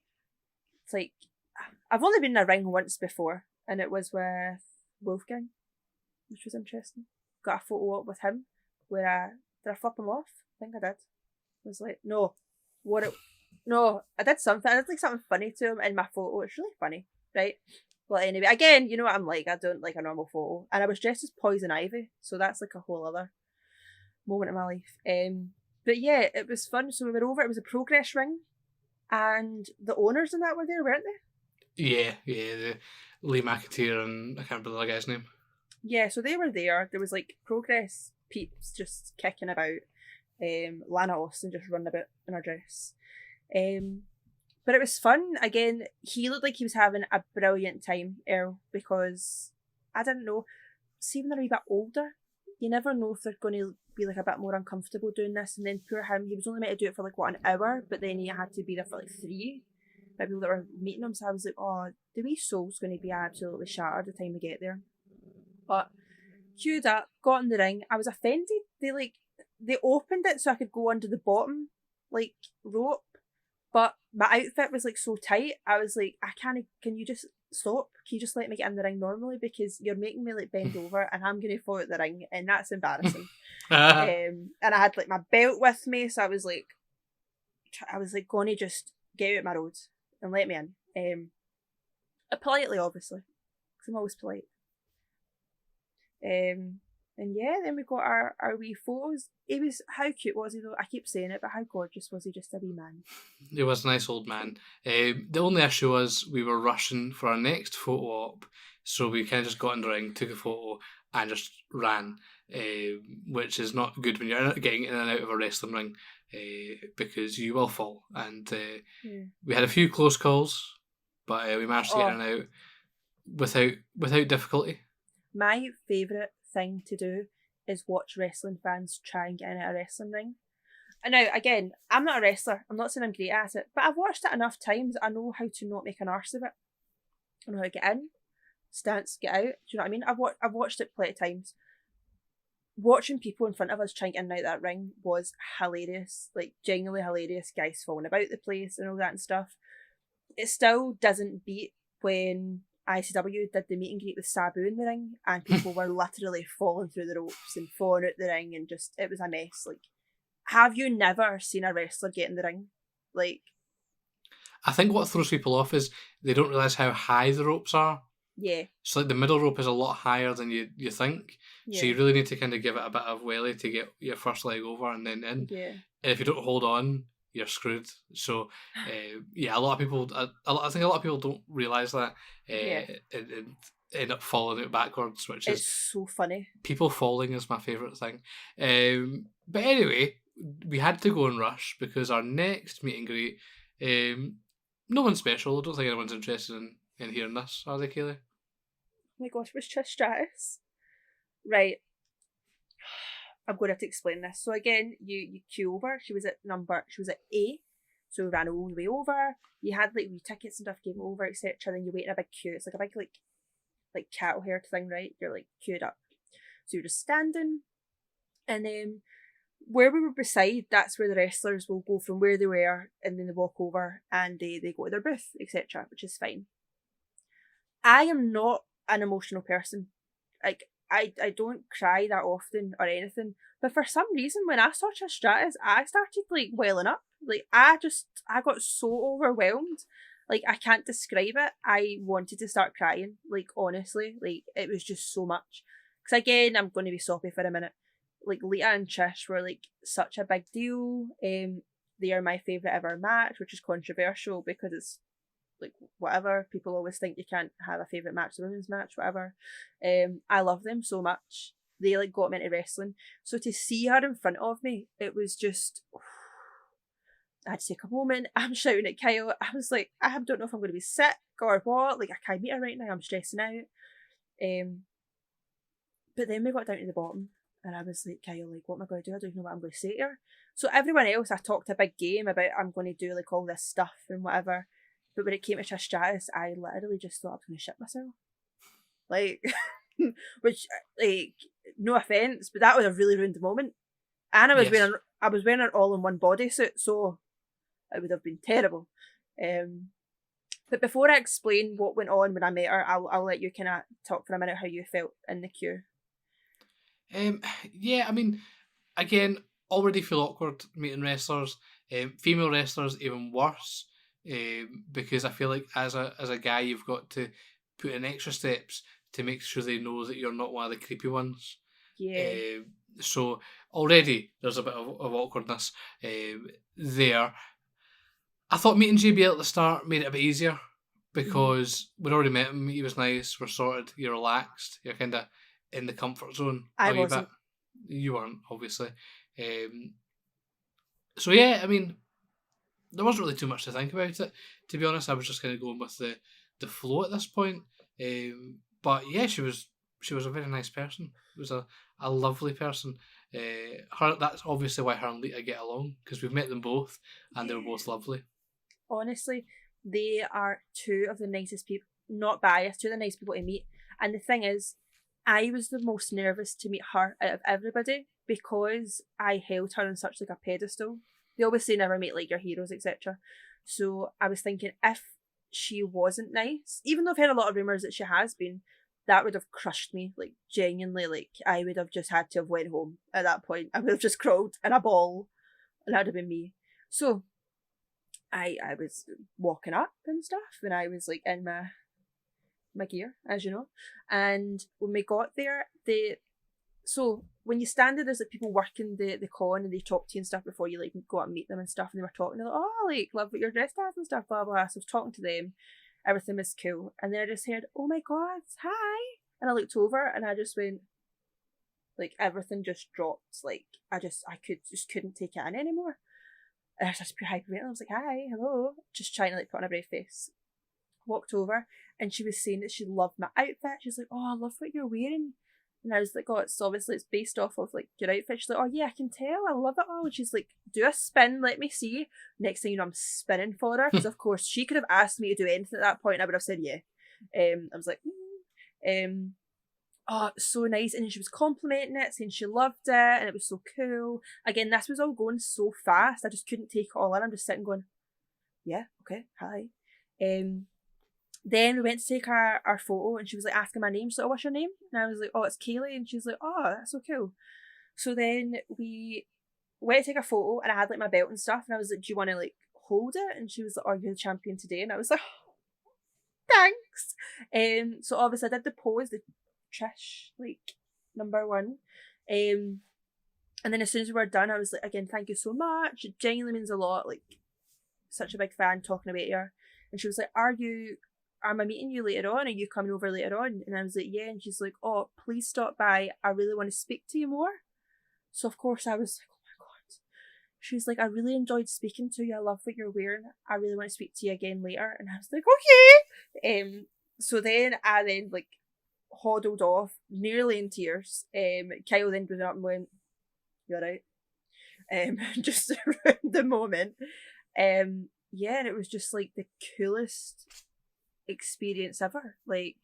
S2: It's like, I've only been in a ring once before, and it was with Wolfgang, which was interesting. Got a photo op with him where did I flip him off? I think I did. I was like, no, I did something. I did like something funny to him in my photo. It's really funny, right? Well, anyway, again, you know what I'm like. I don't like a normal photo, and I was dressed as Poison Ivy, so that's like a whole other moment in my life. But yeah, it was fun. So we were over. It was a Progress ring, and the owners and that were there, weren't they?
S1: Yeah, the Lee McAteer and I can't remember the other guy's name.
S2: Yeah, so they were there. There was like Progress peeps just kicking about. Lana Austin just running about in her dress. But it was fun. Again, he looked like he was having a brilliant time, Earl, because I didn't know. See, when they're a wee bit older, you never know if they're going to be like a bit more uncomfortable doing this. And then poor him, he was only meant to do it for like, an hour, but then he had to be there for like 3 by people that were meeting him. So I was like, oh, the wee soul's going to be absolutely shattered the time we get there. But queued up, got in the ring. I was offended. They opened it so I could go under the bottom like rope, but my outfit was like so tight. I was like, can you just stop? Can you just let me get in the ring normally, because you're making me like bend over and I'm gonna fall out the ring and that's embarrassing. And I had like my belt with me, so I was like gonna just get out my road and let me in. Politely, obviously, because I'm always polite. And yeah, then we got our wee photos. How cute was he though? I keep saying it, but how gorgeous was he? Just a wee man.
S1: He was a nice old man. The only issue was we were rushing for our next photo op, so we kind of just got in the ring, took a photo, and just ran, which is not good when you're getting in and out of a wrestling ring, because you will fall. And we had a few close calls, but we managed to get in and out without difficulty.
S2: My favourite thing to do is watch wrestling fans try and get in at a wrestling ring. And now, again, I'm not a wrestler. I'm not saying I'm great at it, but I've watched it enough times. I know how to not make an arse of it. I know how to get in, stance, get out. Do you know what I mean? I've watched it plenty of times. Watching people in front of us trying to get in and out that ring was hilarious. Like, genuinely hilarious. Guys falling about the place and all that and stuff. It still doesn't beat when ICW did the meet and greet with Sabu in the ring, and people were literally falling through the ropes and falling out the ring, and just, it was a mess. Like, have you never seen a wrestler get in the ring? Like,
S1: I think what throws people off is they don't realise how high the ropes are.
S2: Yeah.
S1: So like the middle rope is a lot higher than you think. Yeah. So you really need to kind of give it a bit of welly to get your first leg over and then in.
S2: Yeah.
S1: And if you don't hold on, you're screwed. So yeah, a lot of people, I think a lot of people don't realise that,
S2: Yeah.
S1: and end up falling out backwards, which is,
S2: It's so funny.
S1: people falling is my favourite thing. But anyway, we had to go and rush because our next meet and greet, no one special. I don't think anyone's interested in hearing this, are they, Kaylee?
S2: Oh my gosh, it was Trish Stratus. Right. I'm going to have to explain this. So again, you queue over. She was at A. So we ran all the way over. You had like your tickets and stuff came over, etc. Then you wait in a big queue. It's like a big like cattle herd thing, right? You're like queued up. So you're just standing. And then where we were beside, that's where the wrestlers will go from where they were, and then they walk over and they go to their booth, etc., which is fine. I am not an emotional person. Like, I don't cry that often or anything. But for some reason, when I saw Trish Stratus, I started like welling up. Like, I got so overwhelmed. Like, I can't describe it. I wanted to start crying. Like, honestly, like, it was just so much. Because again, I'm going to be soppy for a minute. Like, Lita and Trish were like such a big deal. They are my favourite ever match, which is controversial because it's like whatever. People always think you can't have a favourite match, the women's match, whatever. I love them so much. They like got me into wrestling. So to see her in front of me, it was just I had to take a moment. I'm shouting at Kyle. I was like, I don't know if I'm going to be sick or what. Like, I can't meet her right now. I'm stressing out. But then we got down to the bottom, and I was like, Kyle, like, what am I going to do? I don't even know what I'm going to say to her. So everyone else, I talked a big game about I'm going to do like all this stuff and whatever. But when it came to Trish Stratus, I literally just thought I was going to shit myself. Like, which, like, no offence, but that was a really ruined moment. And I was wearing an all-in-one bodysuit, so it would have been terrible. But before I explain what went on when I met her, I'll let you kind of talk for a minute how you felt in the queue.
S1: Yeah, I mean, again, already feel awkward meeting wrestlers. Female wrestlers even worse, because I feel like as a guy you've got to put in extra steps to make sure they know that you're not one of the creepy ones.
S2: Yeah.
S1: So already there's a bit of awkwardness there. I thought meeting JBL at the start made it a bit easier because we'd already met him. He was nice. We're sorted. You're relaxed. You're kind of in the comfort zone.
S2: I wasn't.
S1: You weren't, obviously. So yeah, I mean, there wasn't really too much to think about it. To be honest, I was just kind of going with the flow at this point. But yeah, she was a very nice person. It was a lovely person. That's obviously why her and Lita get along, because we've met them both and they were both lovely.
S2: Honestly, they are two of the nicest people. Not biased, two of the nice people to meet. And the thing is, I was the most nervous to meet her out of everybody because I held her on such like a pedestal. They always say never meet like your heroes, etc. So I was thinking if she wasn't nice, even though I've heard a lot of rumours that she has been, that would have crushed me. Like, genuinely, like, I would have just had to have went home at that point. I would have just crawled in a ball, and that would have been me. So I was walking up and stuff, and I was like in my gear, as you know. And when we got there, so when you stand there, there's like people working the con and they talk to you and stuff before you like go out and meet them and stuff. And they were talking, they're like, oh, like, love what you're dressed as and stuff, blah blah. So I was talking to them, everything was cool, and then I just heard, oh my god, hi, and I looked over and I just went, like, everything just dropped. Like, I couldn't take it in anymore. And I was just pure hyperventilating. I was like, hi, hello, just trying to like put on a brave face. Walked over and she was saying that she loved my outfit. She's like, oh, I love what you're wearing. And I was like, oh, it's obviously it's based off of like your outfit. She's like, oh yeah, I can tell, I love it all. And she's like, do a spin, let me see. Next thing you know, I'm spinning for her because of course she could have asked me to do anything at that point and I would have said yeah. I was like, oh, so nice. And then she was complimenting it, saying she loved it and it was so cool. Again, this was all going so fast, I just couldn't take it all in. I'm just sitting going, yeah, okay, hi. Then we went to take our photo and she was like asking my name. She's like, oh, what's your name? And I was like, oh, it's Kaylee. And she was like, oh, that's so cool. So then we went to take a photo and I had like my belt and stuff. And I was like, do you want to like hold it? And she was like, oh, you're the champion today. And I was like, thanks. So obviously I did the pose, the Trish, like, number one. And then as soon as we were done, I was like, again, thank you so much. It genuinely means a lot. Like, such a big fan talking about you. And she was like, am I meeting you later on? Are you coming over later on? And I was like, yeah. And she's like, oh, please stop by. I really want to speak to you more. So of course I was like, oh my God. She's like, I really enjoyed speaking to you. I love what you're wearing. I really want to speak to you again later. And I was like, okay. So then I like hoddled off, nearly in tears. Kyle then goes up and went, you're right. Just around the moment. Yeah, and it was just like the coolest experience ever. Like,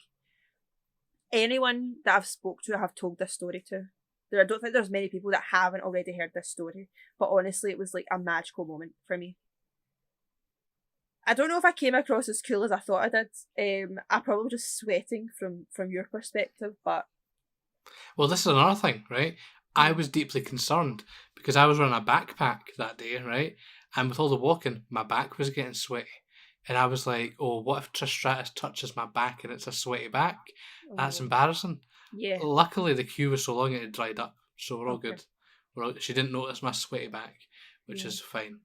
S2: anyone that I've spoke to, I have told this story to. I don't think there's many people that haven't already heard this story, but honestly, it was like a magical moment for me. I don't know if I came across as cool as I thought I did. I probably just sweating from your perspective, but
S1: Well, this is another thing, right? I was deeply concerned because I was wearing a backpack that day, right? And with all the walking, my back was getting sweaty. And I was like, oh, what if Trish Stratus touches my back and it's a sweaty back? That's embarrassing.
S2: Yeah.
S1: Luckily, the queue was so long it had dried up, so we're all good. She didn't notice my sweaty back, which is fine.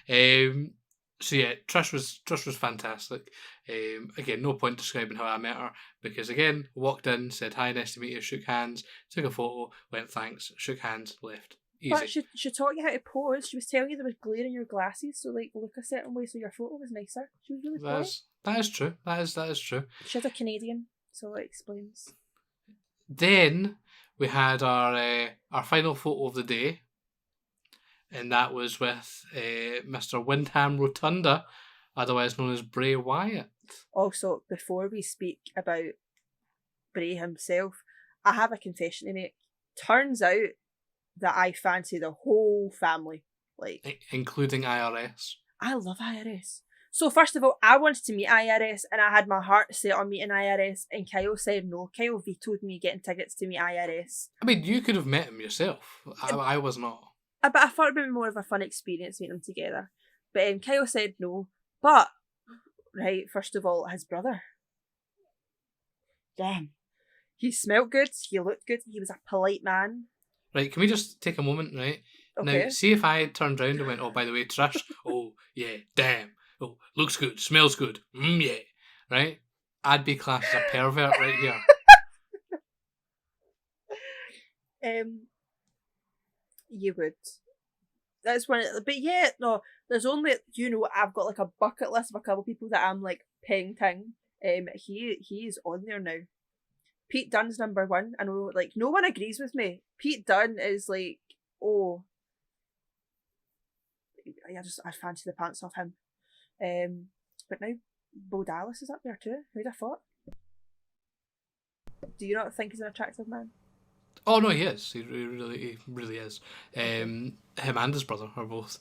S1: So yeah, Trish was fantastic. Again, no point describing how I met her because again, walked in, said hi, nice to meet you, shook hands, took a photo, went thanks, shook hands, left. Easy.
S2: But she taught you how to pose. She was telling you there was glare in your glasses, so like look a certain way so your photo was nicer. She was really funny.
S1: That is true. That is true.
S2: She's a Canadian, so it explains.
S1: Then we had our final photo of the day, and that was with Mr. Windham Rotunda, otherwise known as Bray Wyatt.
S2: Also, before we speak about Bray himself, I have a confession to make. Turns out that I fancy the whole family, like
S1: including IRS.
S2: I love IRS. So first of all, I wanted to meet IRS and I had my heart set on meeting IRS and Kyle said no. Kyle vetoed me getting tickets to meet IRS.
S1: I mean, you could have met him yourself. I was not.
S2: But I thought it would be more of a fun experience meeting them together. But Kyle said no. But, right, first of all, his brother. Damn. He smelled good, he looked good, he was a polite man.
S1: Right, can we just take a moment, right?
S2: Okay.
S1: Now, see if I had turned around and went, oh, by the way, Trish, oh, yeah, damn, oh, looks good, smells good, yeah, right? I'd be classed as a pervert right here.
S2: You would. That's one. But yeah, no. There's only I've got like a bucket list of a couple of people that I'm like paying ting. He is on there now. Pete Dunne's number one. I know, like no one agrees with me. Pete Dunne is like, oh, I fancy the pants off him. But now Bo Dallas is up there too. Who'd have thought? Do you not think he's an attractive man?
S1: Oh no, he is. He really is. Him and his brother are both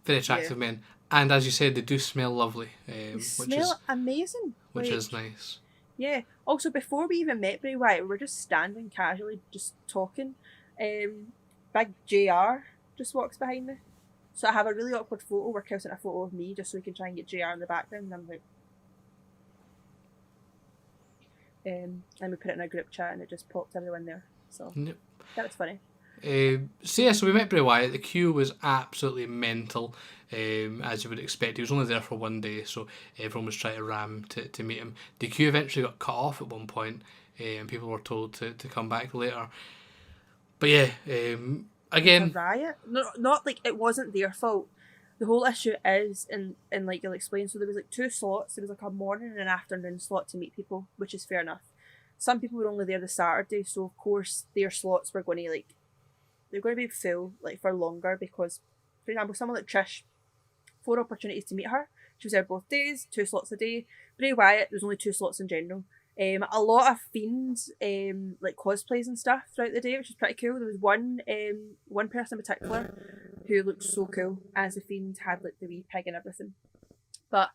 S1: very attractive men, and as you said, they do smell lovely.
S2: They smell amazing,
S1: which is nice.
S2: Yeah. Also, before we even met Bray Wyatt, we were just standing casually, just talking. Big JR just walks behind me, so I have a really awkward photo where Kel sent a photo of me just so we can try and get JR in the background. And I'm like, and we put it in a group chat, and it just popped everyone there. So that was funny.
S1: So we met Bray Wyatt. The queue was absolutely mental, as you would expect. He was only there for one day, so everyone was trying to ram to meet him. The queue eventually got cut off at one point, and people were told to come back later. But yeah, again,
S2: a riot. No, not like it wasn't their fault. The whole issue is, and like you'll explain. So there was like 2 slots. There was like a morning and an afternoon slot to meet people, which is fair enough. Some people were only there the Saturday, so of course their slots were going to they're going to be full for longer because, for example, someone like Trish, 4 opportunities to meet her. She was there both days, 2 slots a day. Bray Wyatt, there's only 2 slots in general. A lot of Fiends like cosplays and stuff throughout the day, which was pretty cool. There was one person in particular who looked so cool as the Fiend, had like the wee pig and everything. But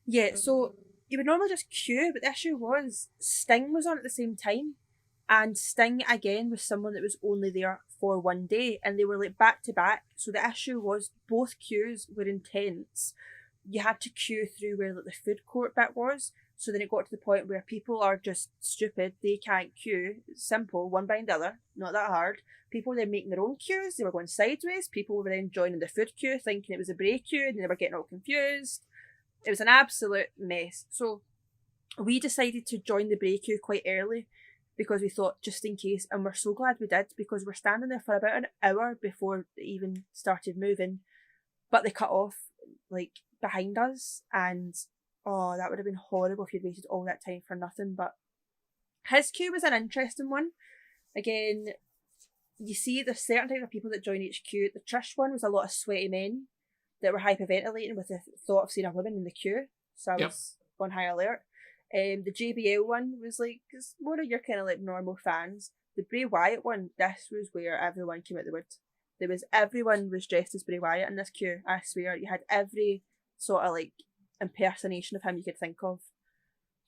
S2: yeah, so you would normally just queue, but the issue was Sting was on at the same time, and Sting again was someone that was only there for one day, and they were like back to back. So the issue was both queues were intense. You had to queue through where like the food court bit was, So then it got to the point where people are just stupid. They can't queue. It's simple, one behind the other, not that hard. People were then making their own queues. They were going sideways. People were then joining the food queue, thinking it was a BRAY queue, and they were getting all confused. It was an absolute mess. So we decided to join the BRAY queue quite early because we thought just in case, and we're so glad we did because we're standing there for about an hour before they even started moving, but they cut off like behind us, and oh, that would have been horrible if you'd waited all that time for nothing. But his queue was an interesting one. Again, you see there's certain types of people that join each queue. The Trish one was a lot of sweaty men that were hyperventilating with the thought of seeing a woman in the queue. So I was on high alert. The JBL one was like, it's more of your kind of like normal fans. The Bray Wyatt one, this was where everyone came out the wood. Everyone was dressed as Bray Wyatt in this queue. I swear, you had every sort of like impersonation of him you could think of.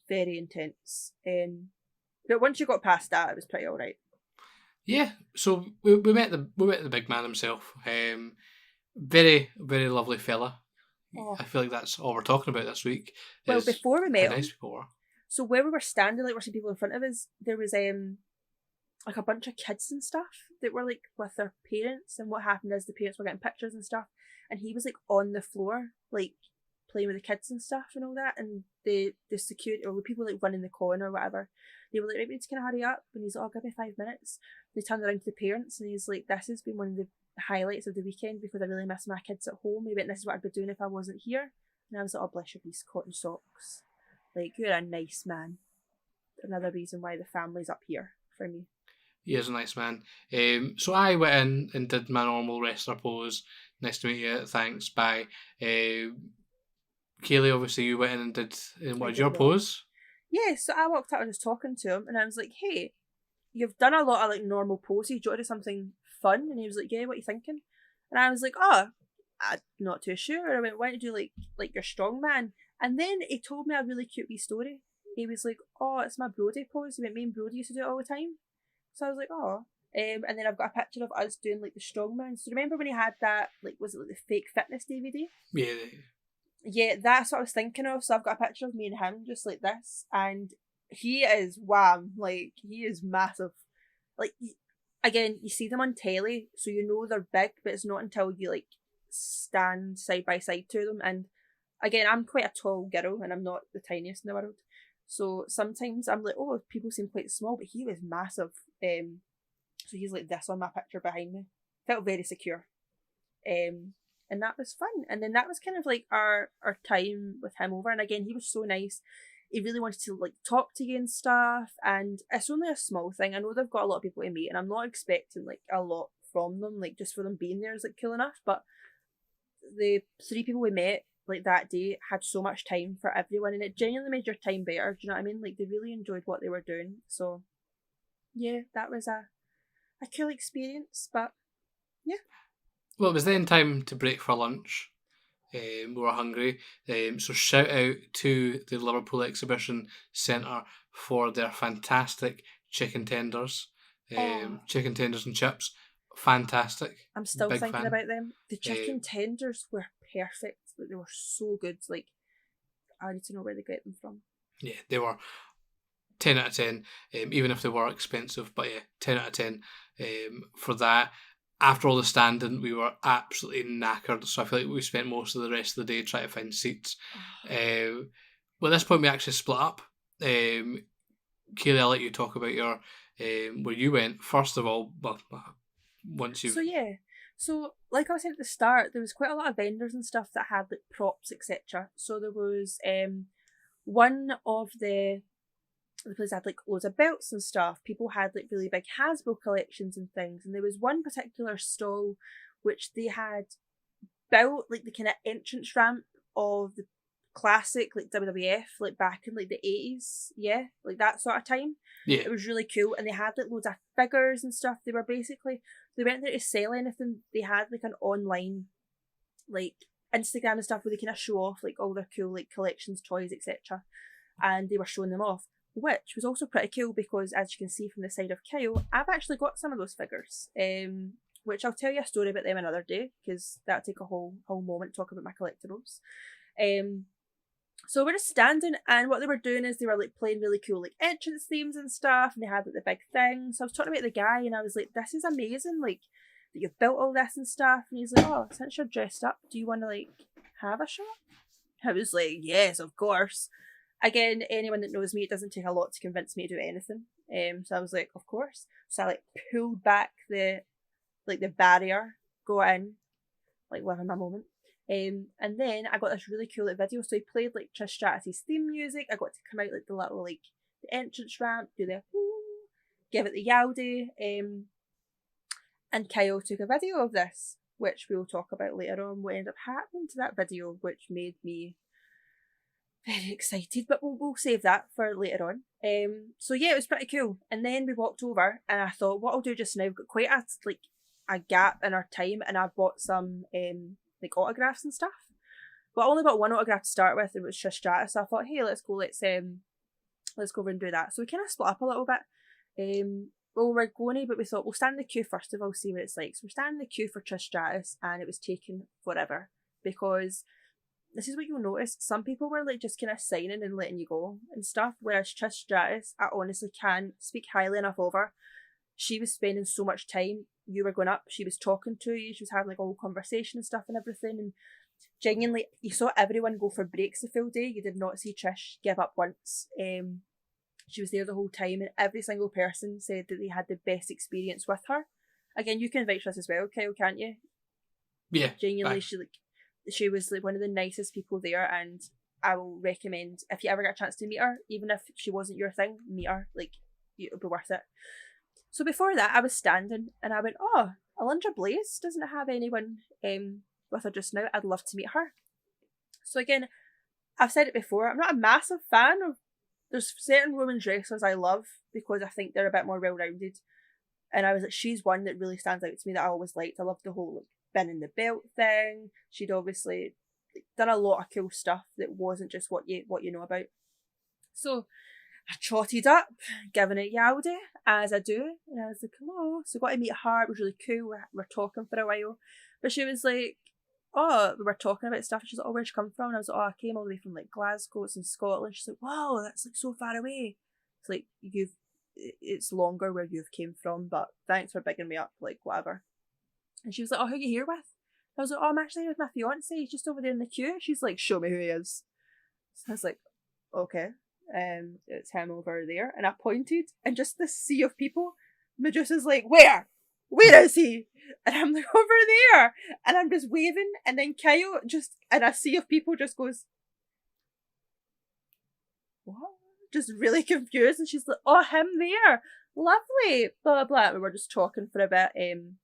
S2: Very intense. But once you got past that, it was pretty alright.
S1: Yeah, so we met the big man himself. Very, very lovely fella. Oh. I feel like that's all we're talking about this week.
S2: Well, before we met him,
S1: nice people were.
S2: So where we were standing, like we're seeing people in front of us, there was like a bunch of kids and stuff that were like with their parents, and what happened is the parents were getting pictures and stuff, and he was like on the floor, like playing with the kids and stuff and all that, and the security or the people like running the con or whatever, they were like, right, we need to kind of hurry up, and he's like, oh, give me 5 minutes. They turned around to the parents and he's like, this has been one of the highlights of the weekend because I really miss my kids at home. He went, this is what I'd be doing if I wasn't here. And I was like, oh, bless your piece, cotton socks. Like, you're a nice man. Another reason why the family's up here for me.
S1: He is a nice man. So I went in and did my normal wrestler pose. Nice to meet you. Thanks. Bye. Kaylee, obviously you went in and did what did your pose?
S2: Yeah, so I walked out and was talking to him and I was like, hey, you've done a lot of like normal poses. Do you want to do something fun? And he was like, yeah, what are you thinking? And I was like, oh, I'm not too sure. I went, why don't you do like your strongman? And then he told me a really cute wee story. He was like, oh, it's my Brody pose. He went, me and Brody used to do it all the time. So I was like, oh. And then I've got a picture of us doing like the strongman. So remember when he had that, like, was it like the fake fitness DVD?
S1: Yeah.
S2: Yeah, that's what I was thinking of. So I've got a picture of me and him just like this. And he is wham. Like, he is massive. Like, again, you see them on telly, so you know they're big, but it's not until you like stand side by side to them. And again, I'm quite a tall girl and I'm not the tiniest in the world. So sometimes I'm like, oh, people seem quite small, but he was massive. So he's like this on my picture behind me. Felt very secure. And that was fun. And then that was kind of like our time with him over. And again, he was so nice. He really wanted to like talk to you and stuff. And it's only a small thing. I know they've got a lot of people to meet, and I'm not expecting like a lot from them. Like just for them being there is like cool enough. But the 3 people we met like that day had so much time for everyone, and it genuinely made your time better. Do you know what I mean? Like they really enjoyed what they were doing. So yeah, that was a cool experience. But yeah.
S1: Well, it was then time to break for lunch. We were hungry. So shout out to the Liverpool Exhibition Centre for their fantastic chicken tenders. Chicken tenders and chips. Fantastic.
S2: I'm still thinking about them. The chicken tenders were perfect. Like, they were so good. Like, I need to know where they get them from.
S1: Yeah, they were 10 out of 10, even if they were expensive. But yeah, 10 out of 10 for that. After all the standing, we were absolutely knackered, so I feel like we spent most of the rest of the day trying to find seats. Well, at this point, we actually split up. Kaylee, I'll let you talk about your where you went. First of all, well, once you...
S2: So like I said at the start, there was quite a lot of vendors and stuff that had like props, etc. So there was one of the place had like loads of belts and stuff. People had like really big Hasbro collections and things, and there was one particular stall which they had built like the kind of entrance ramp of the classic like WWF like back in like the 80s, like that sort of time. It was really cool, and they had like loads of figures and stuff. They were basically, they weren't there to sell anything. They had like an online like Instagram and stuff where they kind of show off like all their cool like collections, toys, etc. And they were showing them off, which was also pretty cool because, as you can see from the side of Kyle, I've actually got some of those figures, which I'll tell you a story about them another day because that'll take a whole moment to talk about my collectibles. So we're just standing, and what they were doing is they were like playing really cool like entrance themes and stuff, and they had like the big thing. So I was talking about the guy, and I was like, "This is amazing, like that you've built all this and stuff." And he's like, "Oh, since you're dressed up, do you want to like have a shot?" I was like, "Yes, of course." Again, anyone that knows me, it doesn't take a lot to convince me to do anything. So I was like, "Of course." So I like pulled back the barrier, go in, like living my moment. And then I got this really cool like, video. So he played like Trish Stratus's theme music. I got to come out like the little like the entrance ramp, do the give it the yowdy. And Kyle took a video of this, which we'll talk about later on. What ended up happening to that video, which made me very excited, but we'll save that for later on. So yeah, it was pretty cool. And then we walked over, and I thought, what I'll do just now, we've got quite a gap in our time, and I bought some like autographs and stuff. But I only got one autograph to start with, and it was Trish Stratus. So I thought, hey, let's go over and do that. So we kind of split up a little bit. Well, we're going, but we thought we'll stand in the queue first of all, see what it's like. So we're standing in the queue for Trish Stratus, and it was taking forever because this is what you'll notice. Some people were like just kind of signing and letting you go and stuff, whereas Trish Stratus, I honestly can't speak highly enough of her. She was spending so much time. You were going up, she was talking to you, she was having like a whole conversation and stuff and everything, and genuinely, you saw everyone go for breaks the full day. You did not see Trish give up once. She was there the whole time, and every single person said that they had the best experience with her. Again, you can vouch for this as well, Kyle, can't you?
S1: Yeah.
S2: Genuinely, she was like one of the nicest people there, and I will recommend if you ever get a chance to meet her, even if she wasn't your thing, meet her. Like, it'll be worth it. So before that, I was standing, and I went, "Oh, Alundra Blaze doesn't have anyone with her just now. I'd love to meet her." So again, I've said it before, I'm not a massive fan of. There's certain women's wrestlers I love because I think they're a bit more well-rounded, and I was like, she's one that really stands out to me that I always liked. I loved the whole like spinning the belt thing. She'd obviously done a lot of cool stuff that wasn't just what you know about. So I trotted up, giving it yowdy, as I do, and I was like, hello. So I got to meet her, it was really cool, we're talking for a while. But she was like, oh, we were talking about stuff, and she's like, oh, where'd you come from? And I was like, oh, I came all the way from like Glasgow, it's in Scotland. She's like, wow, that's like so far away. It's like, it's longer where you've came from, but thanks for bigging me up, like whatever. And she was like, oh, who are you here with? I was like, oh, I'm actually here with my fiance, he's just over there in the queue. She's like, show me who he is. So I was like, okay. It's him over there, and I pointed, and just this sea of people. Medusa's like, where is he? And I'm like, over there, and I'm just waving, and then Kyle just in a sea of people just goes, what? Just really confused, and she's like, oh, him there, lovely, blah blah blah. And we were just talking for a bit, and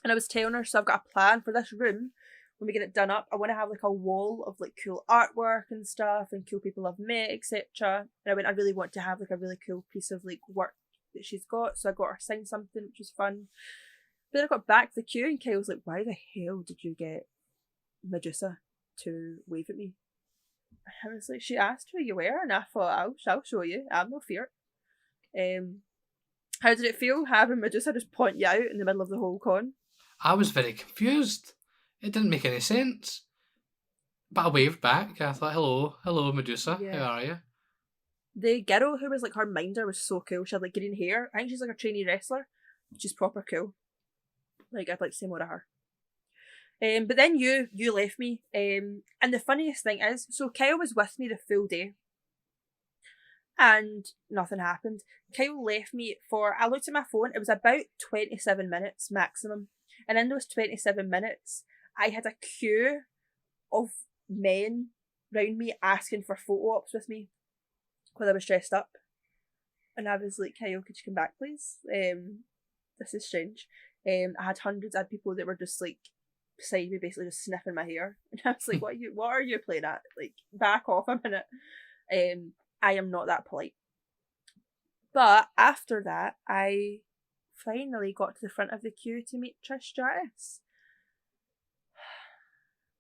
S2: I was telling her, so I've got a plan for this room. When we get it done up, I want to have like a wall of like cool artwork and stuff, and cool people I've met, etc. And I really want to have like a really cool piece of like work that she's got. So I got her sign something, which was fun. But then I got back to the queue, and Kyle was like, why the hell did you get Medusa to wave at me? And I was like, she asked who you were, and I thought, I'll show you. I'm no fear. How did it feel having Medusa just point you out in the middle of the whole con?
S1: I was very confused. It didn't make any sense. But I waved back. I thought, hello, Medusa.
S2: Yeah.
S1: How are you?
S2: The girl who was like her minder was so cool. She had like green hair. I think she's like a trainee wrestler. She's proper cool. Like, I'd like to say more of her. But then you left me. And the funniest thing is, so Kyle was with me the full day, and nothing happened. Kyle left me for, I looked at my phone, it was about 27 minutes maximum. And in those 27 minutes, I had a queue of men round me asking for photo ops with me because I was dressed up. And I was like, Kyle, could you come back, please? This is strange. I had people that were just like beside me, basically just sniffing my hair. And I was like, what are you playing at? Like, back off a minute. I am not that polite. But after that, I finally got to the front of the queue to meet Trish Stratus.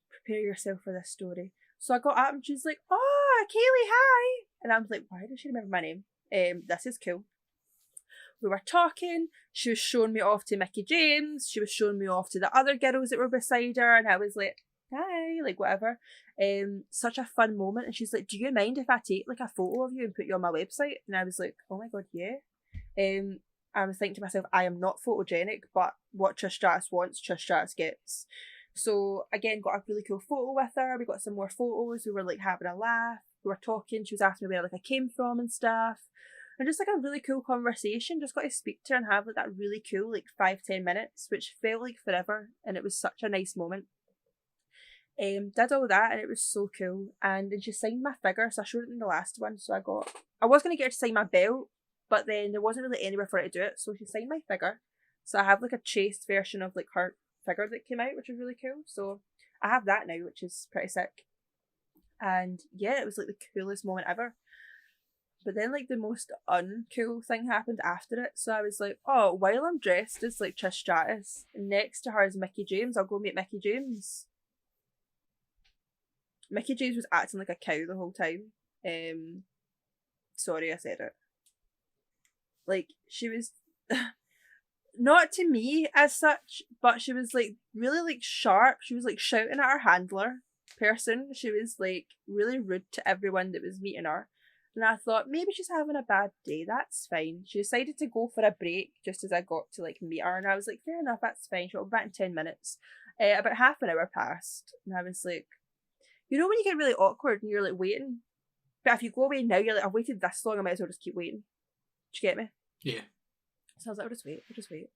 S2: Prepare yourself for this story. So I got up, and she's like, oh, Kaylee, hi. And I was like, why does she remember my name? This is cool. We were talking, she was showing me off to Mickey James, she was showing me off to the other girls that were beside her, and I was like, hi, like whatever. Such a fun moment. And she's like, do you mind if I take like a photo of you and put you on my website? And I was like, oh my god, yeah. I was thinking to myself, I am not photogenic, but what Trish Stratus wants, Trish Stratus gets. So again, got a really cool photo with her. We got some more photos. We were like having a laugh. We were talking. She was asking me where like I came from and stuff. And just like a really cool conversation. Just got to speak to her and have like that really cool like 5-10 minutes, which felt like forever. And it was such a nice moment. Did all that and it was so cool. And then she signed my figure, so I showed it in the last one. So I was gonna get her to sign my belt, but then there wasn't really anywhere for her to do it. So she signed my figure. So I have like a chased version of like her figure that came out, which is really cool. So I have that now, which is pretty sick. And yeah, it was like the coolest moment ever. But then like the most uncool thing happened after it. So I was like, oh, while I'm dressed as like Trish Stratus, next to her is Mickey James. I'll go meet Mickey James. Mickey James was acting like a cow the whole time. Sorry I said it. Like, she was not to me as such, but she was like really like sharp. She was like shouting at her handler person. She was like really rude to everyone that was meeting her. And I thought maybe she's having a bad day. That's fine. She decided to go for a break just as I got to like meet her, and I was like, fair enough, that's fine. She'll be back in 10 minutes. About half an hour passed, and I was like, you know when you get really awkward and you're like waiting, but if you go away now, you're like, I've waited this long, I might as well just keep waiting. Do you get me?
S1: Yeah.
S2: So I was like, I'll just wait.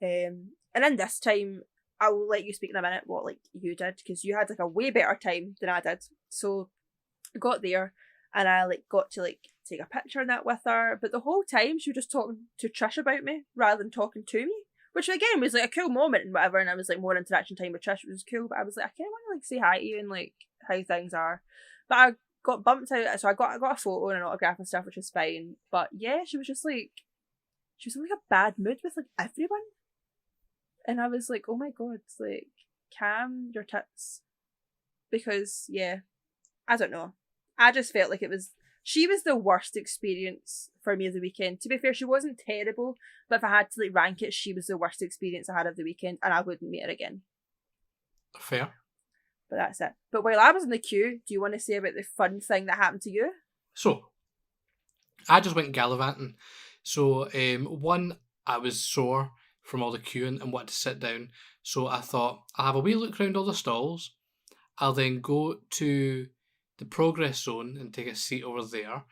S2: And then this time, I will let you speak in a minute what like you did, because you had like a way better time than I did. So I got there and I like got to like take a picture and that with her, but the whole time she was just talking to Trish about me rather than talking to me, which again was like a cool moment and whatever. And I was like more interaction time with Trish, which was cool. But I was like, I kind of want to like say hi to you and like how things are. But I got bumped out, so I got a photo and an autograph and stuff, which was fine. But yeah, she was just like, she was in like a bad mood with like everyone. And I was like, oh my god, like, calm your tits. Because, yeah, I don't know. I just felt like she was the worst experience for me of the weekend. To be fair, she wasn't terrible, but if I had to like rank it, she was the worst experience I had of the weekend, and I wouldn't meet her again.
S1: Fair.
S2: But that's it. But while I was in the queue, do you want to say about the fun thing that happened to you?
S1: So, I just went gallivanting. So, one, I was sore from all the queuing and wanted to sit down. So I thought, I'll have a wee look around all the stalls. I'll then go to the progress zone and take a seat over there.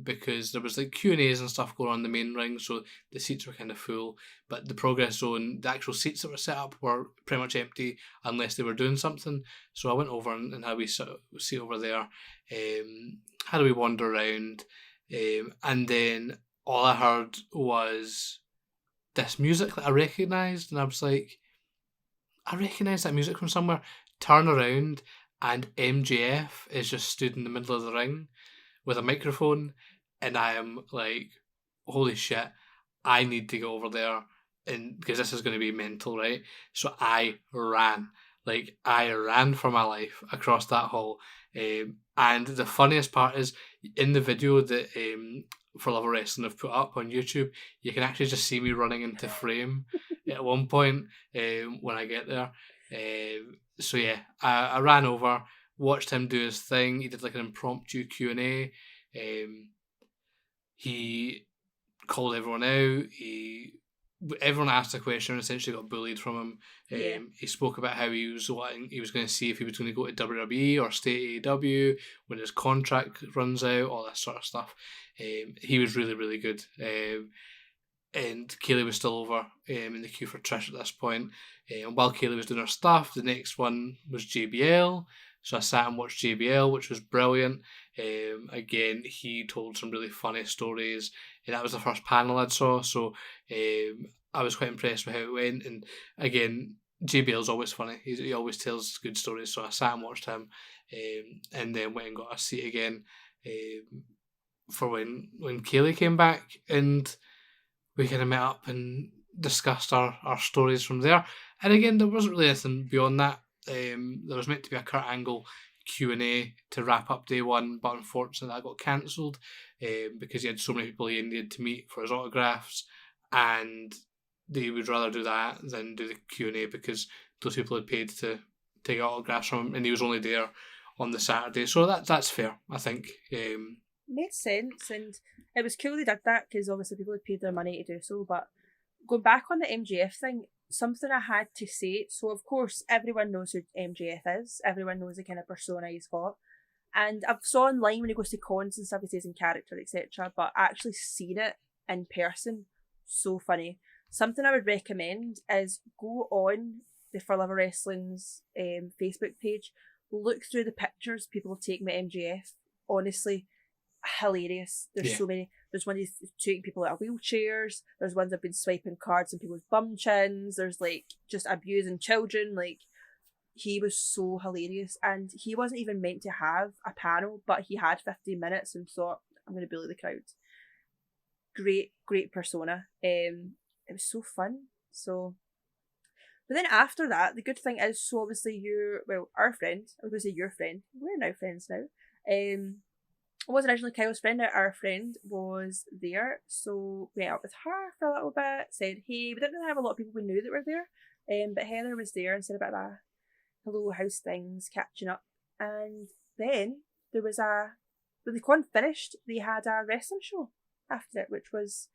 S1: Because there was like Q&As and stuff going on in the main ring, so the seats were kind of full. But the progress zone, the actual seats that were set up were pretty much empty unless they were doing something. So I went over and had a wee seat over there. Had a wee wander around. And then all I heard was this music that I recognised, and I was like, I recognise that music from somewhere. Turn around, and MJF is just stood in the middle of the ring with a microphone, and I am like, holy shit, I need to go over there, and because this is going to be mental, right? So I ran for my life across that hall. And the funniest part is, in the video that For Love of Wrestling have put up on YouTube, you can actually just see me running into frame at one point when I get there. So yeah, I ran over, watched him do his thing. He did like an impromptu Q&A. He called everyone out. Everyone asked a question and essentially got bullied from him.
S2: Yeah.
S1: He spoke about how he was going to see if he was going to go to WWE or stay at AEW when his contract runs out, all that sort of stuff. He was really, really good. And Kaylee was still over in the queue for Trish at this point. And while Kaylee was doing her stuff, the next one was JBL. So I sat and watched JBL, which was brilliant. Again, he told some really funny stories. And that was the first panel I'd saw. So I was quite impressed with how it went. And again, JBL's always funny. He always tells good stories. So I sat and watched him. And then went and got a seat again for when Kaylee came back. And we kind of met up and discussed our stories from there. And again, there wasn't really anything beyond that. There was meant to be a Kurt Angle Q&A to wrap up day one, but unfortunately that got cancelled because he had so many people he needed to meet for his autographs, and they would rather do that than do the Q&A because those people had paid to take autographs from him, and he was only there on the Saturday. So that's fair, I think.
S2: Made sense, and it was cool they did that because obviously people had paid their money to do so. But going back on the MJF thing, something I had to say. So of course everyone knows who MJF is. Everyone knows the kind of persona he's got. And I've saw online when he goes to cons and stuff, he says in character, etc. But actually seeing it in person, so funny. Something I would recommend is go on the For Love of Wrestling's Facebook page, look through the pictures people have taken with MJF. Honestly, hilarious. There's so many. There's one he's taking people out of wheelchairs. There's ones that have been swiping cards in people's bum chins. There's like just abusing children. Like, he was so hilarious, and he wasn't even meant to have a panel, but he had 15 minutes and thought, I'm going to bully the crowd. Great persona. It was so fun. So, but then after that, the good thing is, so obviously our friend, I was going to say your friend, we're now friends now. It was originally Kyle's friend, now our friend was there, so we went out with her for a little bit, said hey, we didn't really have a lot of people we knew that were there, but Heather was there and said a bit of a hello, how's things, catching up. And then there was when the con finished, they had a wrestling show after it, which was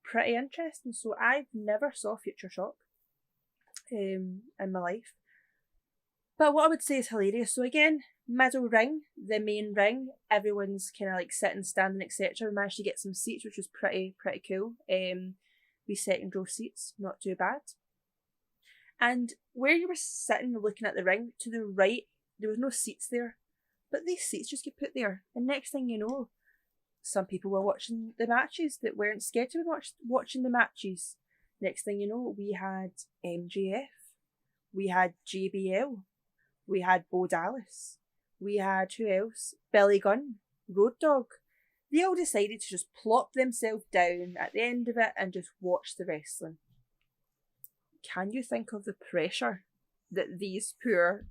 S2: pretty interesting. So I've never saw Future Shock in my life. But what I would say is hilarious. So again, middle ring, the main ring, everyone's kind of like sitting, standing, etc. We managed to get some seats, which was pretty cool. We second row seats, not too bad. And where you were sitting looking at the ring, to the right, there was no seats there. But these seats just get put there. And next thing you know, some people were watching the matches that weren't scared to be watching the matches. Next thing you know, we had MJF. We had JBL. We had Bo Dallas. We had, who else? Billy Gunn. Road Dogg. They all decided to just plop themselves down at the end of it and just watch the wrestling. Can you think of the pressure that these poor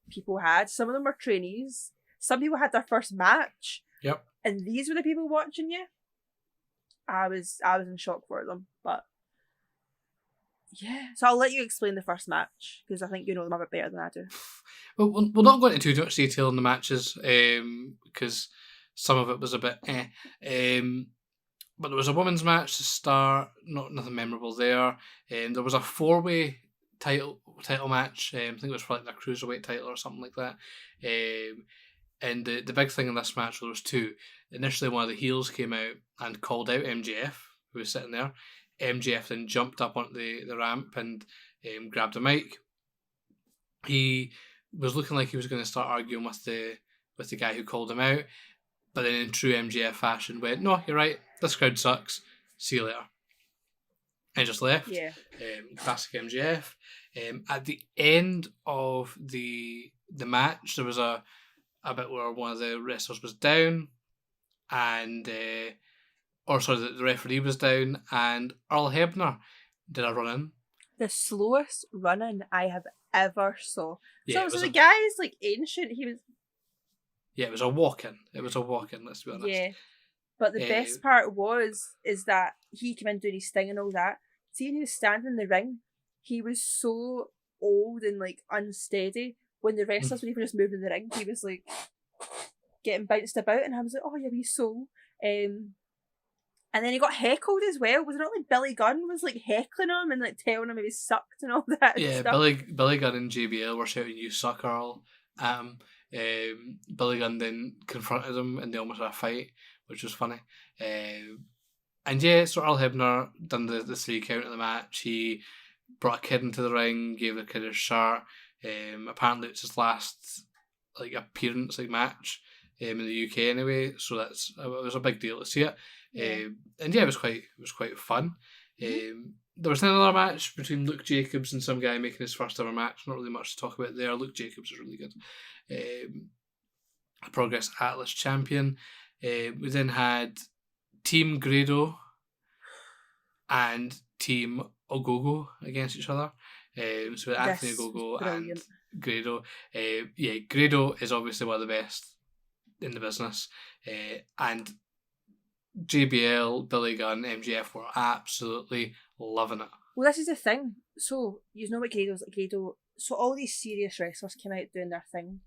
S2: people had? Some of them were trainees. Some people had their first match.
S1: Yep.
S2: And these were the people watching you. I was in shock for them, but yeah. So I'll let you explain the first match because I think you know them a bit better than I do.
S1: Well, we'll not go into too much detail in the matches because some of it was a bit but there was a women's match to start, nothing memorable there. There was a 4-way title match. I think it was for like the cruiserweight title or something like that. And the big thing in this match, there was two. Initially, one of the heels came out and called out MJF, who was sitting there. MJF then jumped up onto the ramp and grabbed a mic. He was looking like he was going to start arguing with the guy who called him out, but then in true MJF fashion went, no, you're right, this crowd sucks, see you later. And just left.
S2: Yeah.
S1: Classic MJF. At the end of the match, there was a bit where one of the wrestlers was down, and the referee was down, and Earl Hebner did a run-in.
S2: The slowest run-in I have ever saw.
S1: Yeah,
S2: so the guy is like ancient. He was.
S1: Yeah, it was a walk-in. Let's be honest.
S2: Yeah, but the best part is that he came in doing his thing and all that. Seeing he was standing in the ring, he was so old and like unsteady. When the wrestlers were even just moving in the ring, he was like getting bounced about, and I was like, "Oh, yeah, wee soul." And then he got heckled as well. Was it not like Billy Gunn was like heckling him and like telling him he was sucked and all that?
S1: Yeah,
S2: stuff?
S1: Billy Gunn and JBL were shouting, "You suck, Earl." Billy Gunn then confronted him and they almost had a fight, which was funny. And yeah, so Earl Hebner done the 3 count of the match. He brought a kid into the ring, gave the kid his shirt. Apparently it's his last like appearance, like match in the UK anyway. So it was a big deal to see it.
S2: Yeah.
S1: And yeah, it was quite fun. There was another match between Luke Jacobs and some guy making his first ever match. Not really much to talk about there. Luke Jacobs was really good. Progress Atlas champion. We then had Team Grado and Team Ogogo against each other. So Anthony Ogogo and Grado. Grado is obviously one of the best in the business. And JBL, Billy Gunn, MJF were absolutely loving it.
S2: Well, this is the thing. So, you know what Grado's like? Grado. So, all these serious wrestlers came out doing their thing.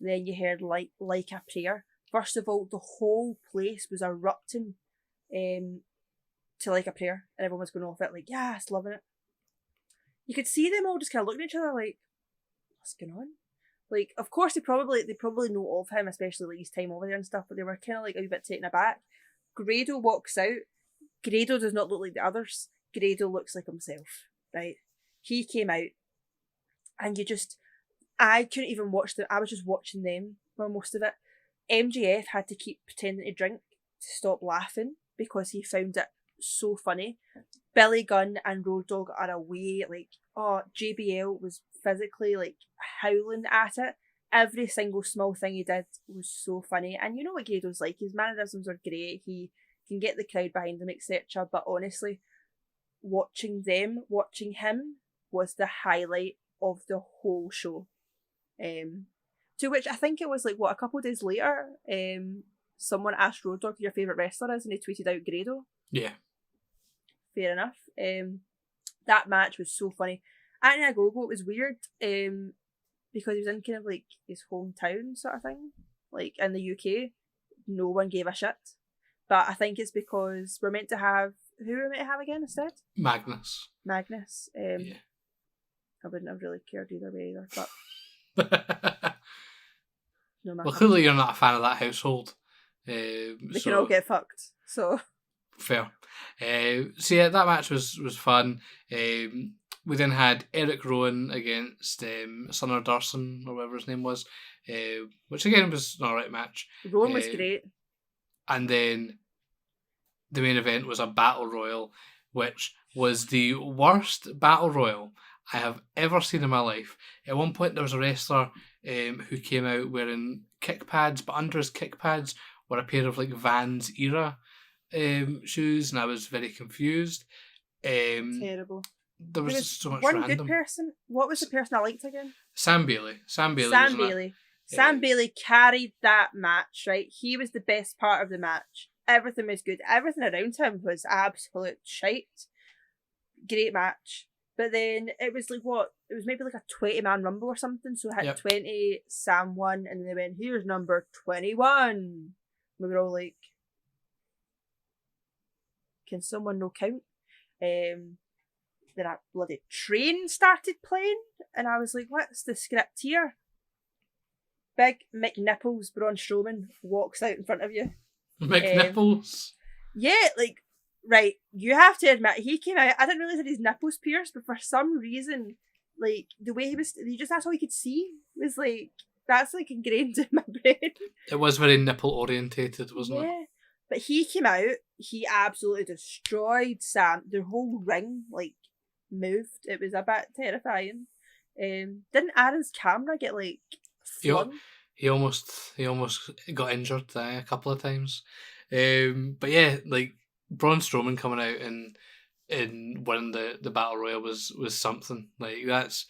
S2: Then you heard like a prayer. First of all, the whole place was erupting to like a prayer, and everyone was going off it like, yes, loving it. You could see them all just kind of looking at each other like, what's going on? Like, of course, they probably know of him, especially like his time over there and stuff, but they were kind of like a wee bit taken aback. Grado walks out. Grado does not look like the others. Grado looks like himself, right? He came out, and I couldn't even watch them. I was just watching them for most of it. MJF had to keep pretending to drink to stop laughing because he found it so funny. Billy Gunn and Road Dogg are away. Like, JBL was physically like howling at it. Every single small thing he did was so funny. And you know what Grado's like. His mannerisms are great. He can get the crowd behind him, etc. But honestly, watching him was the highlight of the whole show. To which I think it was like, a couple of days later, someone asked Road Dogg who your favourite wrestler is, and he tweeted out Grado.
S1: Yeah.
S2: Fair enough. That match was so funny. Anthony Ogogo was weird because he was in kind of like his hometown sort of thing. Like in the UK, no one gave a shit. But I think it's because we're meant to have, who are we meant to have again instead?
S1: Magnus.
S2: Yeah. I wouldn't have really cared either way either. But no matter.
S1: Well, clearly you're not a fan of that household.
S2: They can all get fucked. So
S1: fair. So yeah, that match was fun. We then had Eric Rowan against Sonner Durson, or whatever his name was, which again was an alright match.
S2: Rowan was great.
S1: And then the main event was a battle royal, which was the worst battle royal I have ever seen in my life. At one point there was a wrestler who came out wearing kick pads, but under his kick pads were a pair of like Vans era shoes, and I was very confused.
S2: Terrible.
S1: There was so much
S2: one
S1: random.
S2: Good person. What was the person I liked again?
S1: Sam Bailey. Sam
S2: Bailey carried that match, right? He was the best part of the match. Everything was good. Everything around him was absolute shite. Great match. But then it was like it was maybe like a 20-man rumble or something. So it had 20, Sam won, and they went, here's number 21. We were all like, can someone no count? Then a bloody train started playing, and I was like, what's the script here? Big McNipples, Braun Strowman, walks out in front of you.
S1: McNipples?
S2: Yeah, like, right, you have to admit, he came out, I didn't realise that his nipples pierced, but for some reason, like, the way he was, that's all he could see, was like, that's like ingrained in my brain.
S1: It was very nipple orientated, wasn't it?
S2: Yeah, but he came out, he absolutely destroyed Sam. The whole ring, like, moved. It was a bit terrifying. Didn't Aaron's camera get like flung?
S1: He almost got injured a couple of times. But yeah, like Braun Strowman coming out and winning the battle royal was something. Like that's.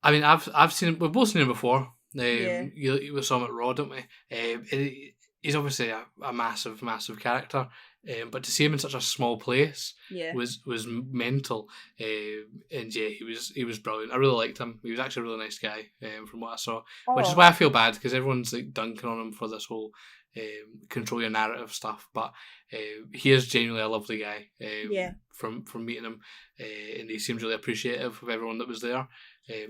S1: I mean, I've seen, we've both seen him before. We saw him at Raw, don't we? He's obviously a massive character. But to see him in such a small place was mental. And yeah, he was brilliant. I really liked him. He was actually a really nice guy from what I saw. Which is why I feel bad, because everyone's like dunking on him for this whole control your narrative stuff. But he is genuinely a lovely guy. From meeting him, and he seems really appreciative of everyone that was there.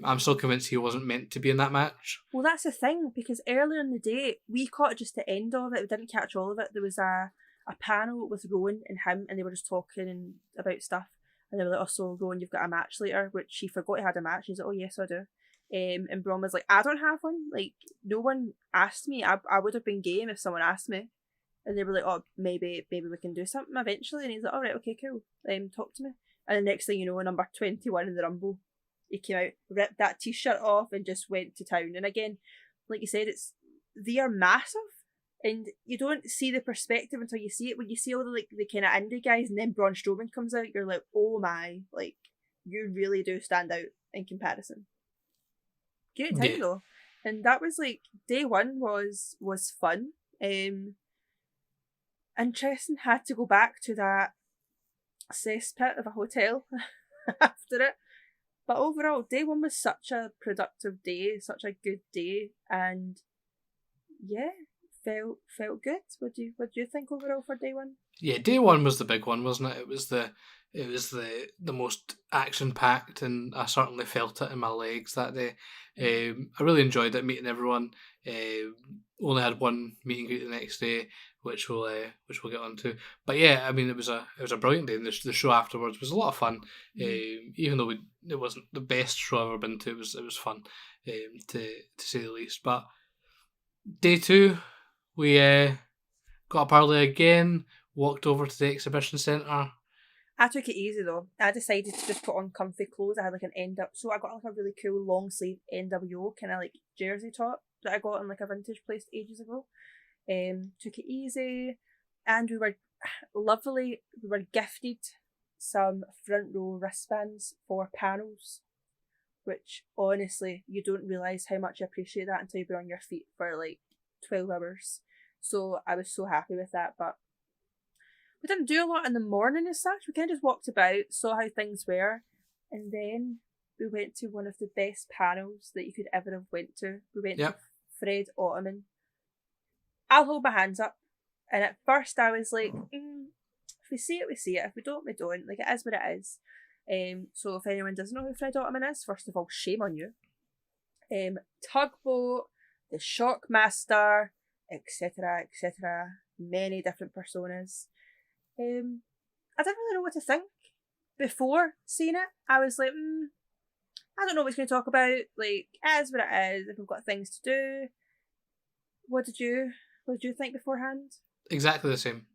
S1: I'm still convinced he wasn't meant to be in that match.
S2: Well, that's the thing, because earlier in the day we caught just the end of it. We didn't catch all of it. There was a panel with Rowan and him, and they were just talking about stuff, and they were like, oh, so Rowan, you've got a match later, which he forgot he had a match. He's like, oh yes, I do. And Braun was like, I don't have one, like no one asked me. I would have been game if someone asked me. And they were like, oh, maybe we can do something eventually. And he's like, alright, okay, cool, talk to me. And the next thing you know, number 21 in the Rumble, he came out, ripped that t-shirt off, and just went to town. And again, like you said, they are massive. And you don't see the perspective until you see it. When you see all the kind of indie guys, and then Braun Strowman comes out, you're like, oh my, like, you really do stand out in comparison. Great time though. And that was like, day one was fun. Interesting, had to go back to that cesspit of a hotel after it. But overall, day one was such a productive day, such a good day, and yeah, felt good. What do you think overall for day one?
S1: Yeah, day one was the big one, wasn't it? It was the most action packed, and I certainly felt it in my legs that day. I really enjoyed it, meeting everyone. Only had one meet and greet the next day, which we'll get on to. But yeah, I mean, it was a brilliant day. And the show afterwards was a lot of fun. Even though it wasn't the best show I've ever been to, it was fun, to say the least. But day two, we got up early again. Walked over to the exhibition centre.
S2: I took it easy though. I decided to just put on comfy clothes. I had like so I got like a really cool long sleeve NWO kind of like jersey top that I got in like a vintage place ages ago. Took it easy, and we were lovely. We were gifted some front row wristbands for panels, which honestly you don't realise how much you appreciate that until you've been on your feet for like 12 hours. So I was so happy with that, but we didn't do a lot in the morning as such. We kind of just walked about, saw how things were, and then we went to one of the best panels that you could ever have went to. We went to Fred Ottoman. I'll hold my hands up. And at first I was like, if we see it, we see it. If we don't, we don't. Like, it is what it is. So if anyone doesn't know who Fred Ottoman is, first of all, shame on you. Tugboat, the Shockmaster, etc., etc. Many different personas. I didn't really know what to think before seeing it. I was like, I don't know what he's going to talk about. Like, it is what it is. If we've got things to do. What did you think beforehand?
S1: Exactly the same.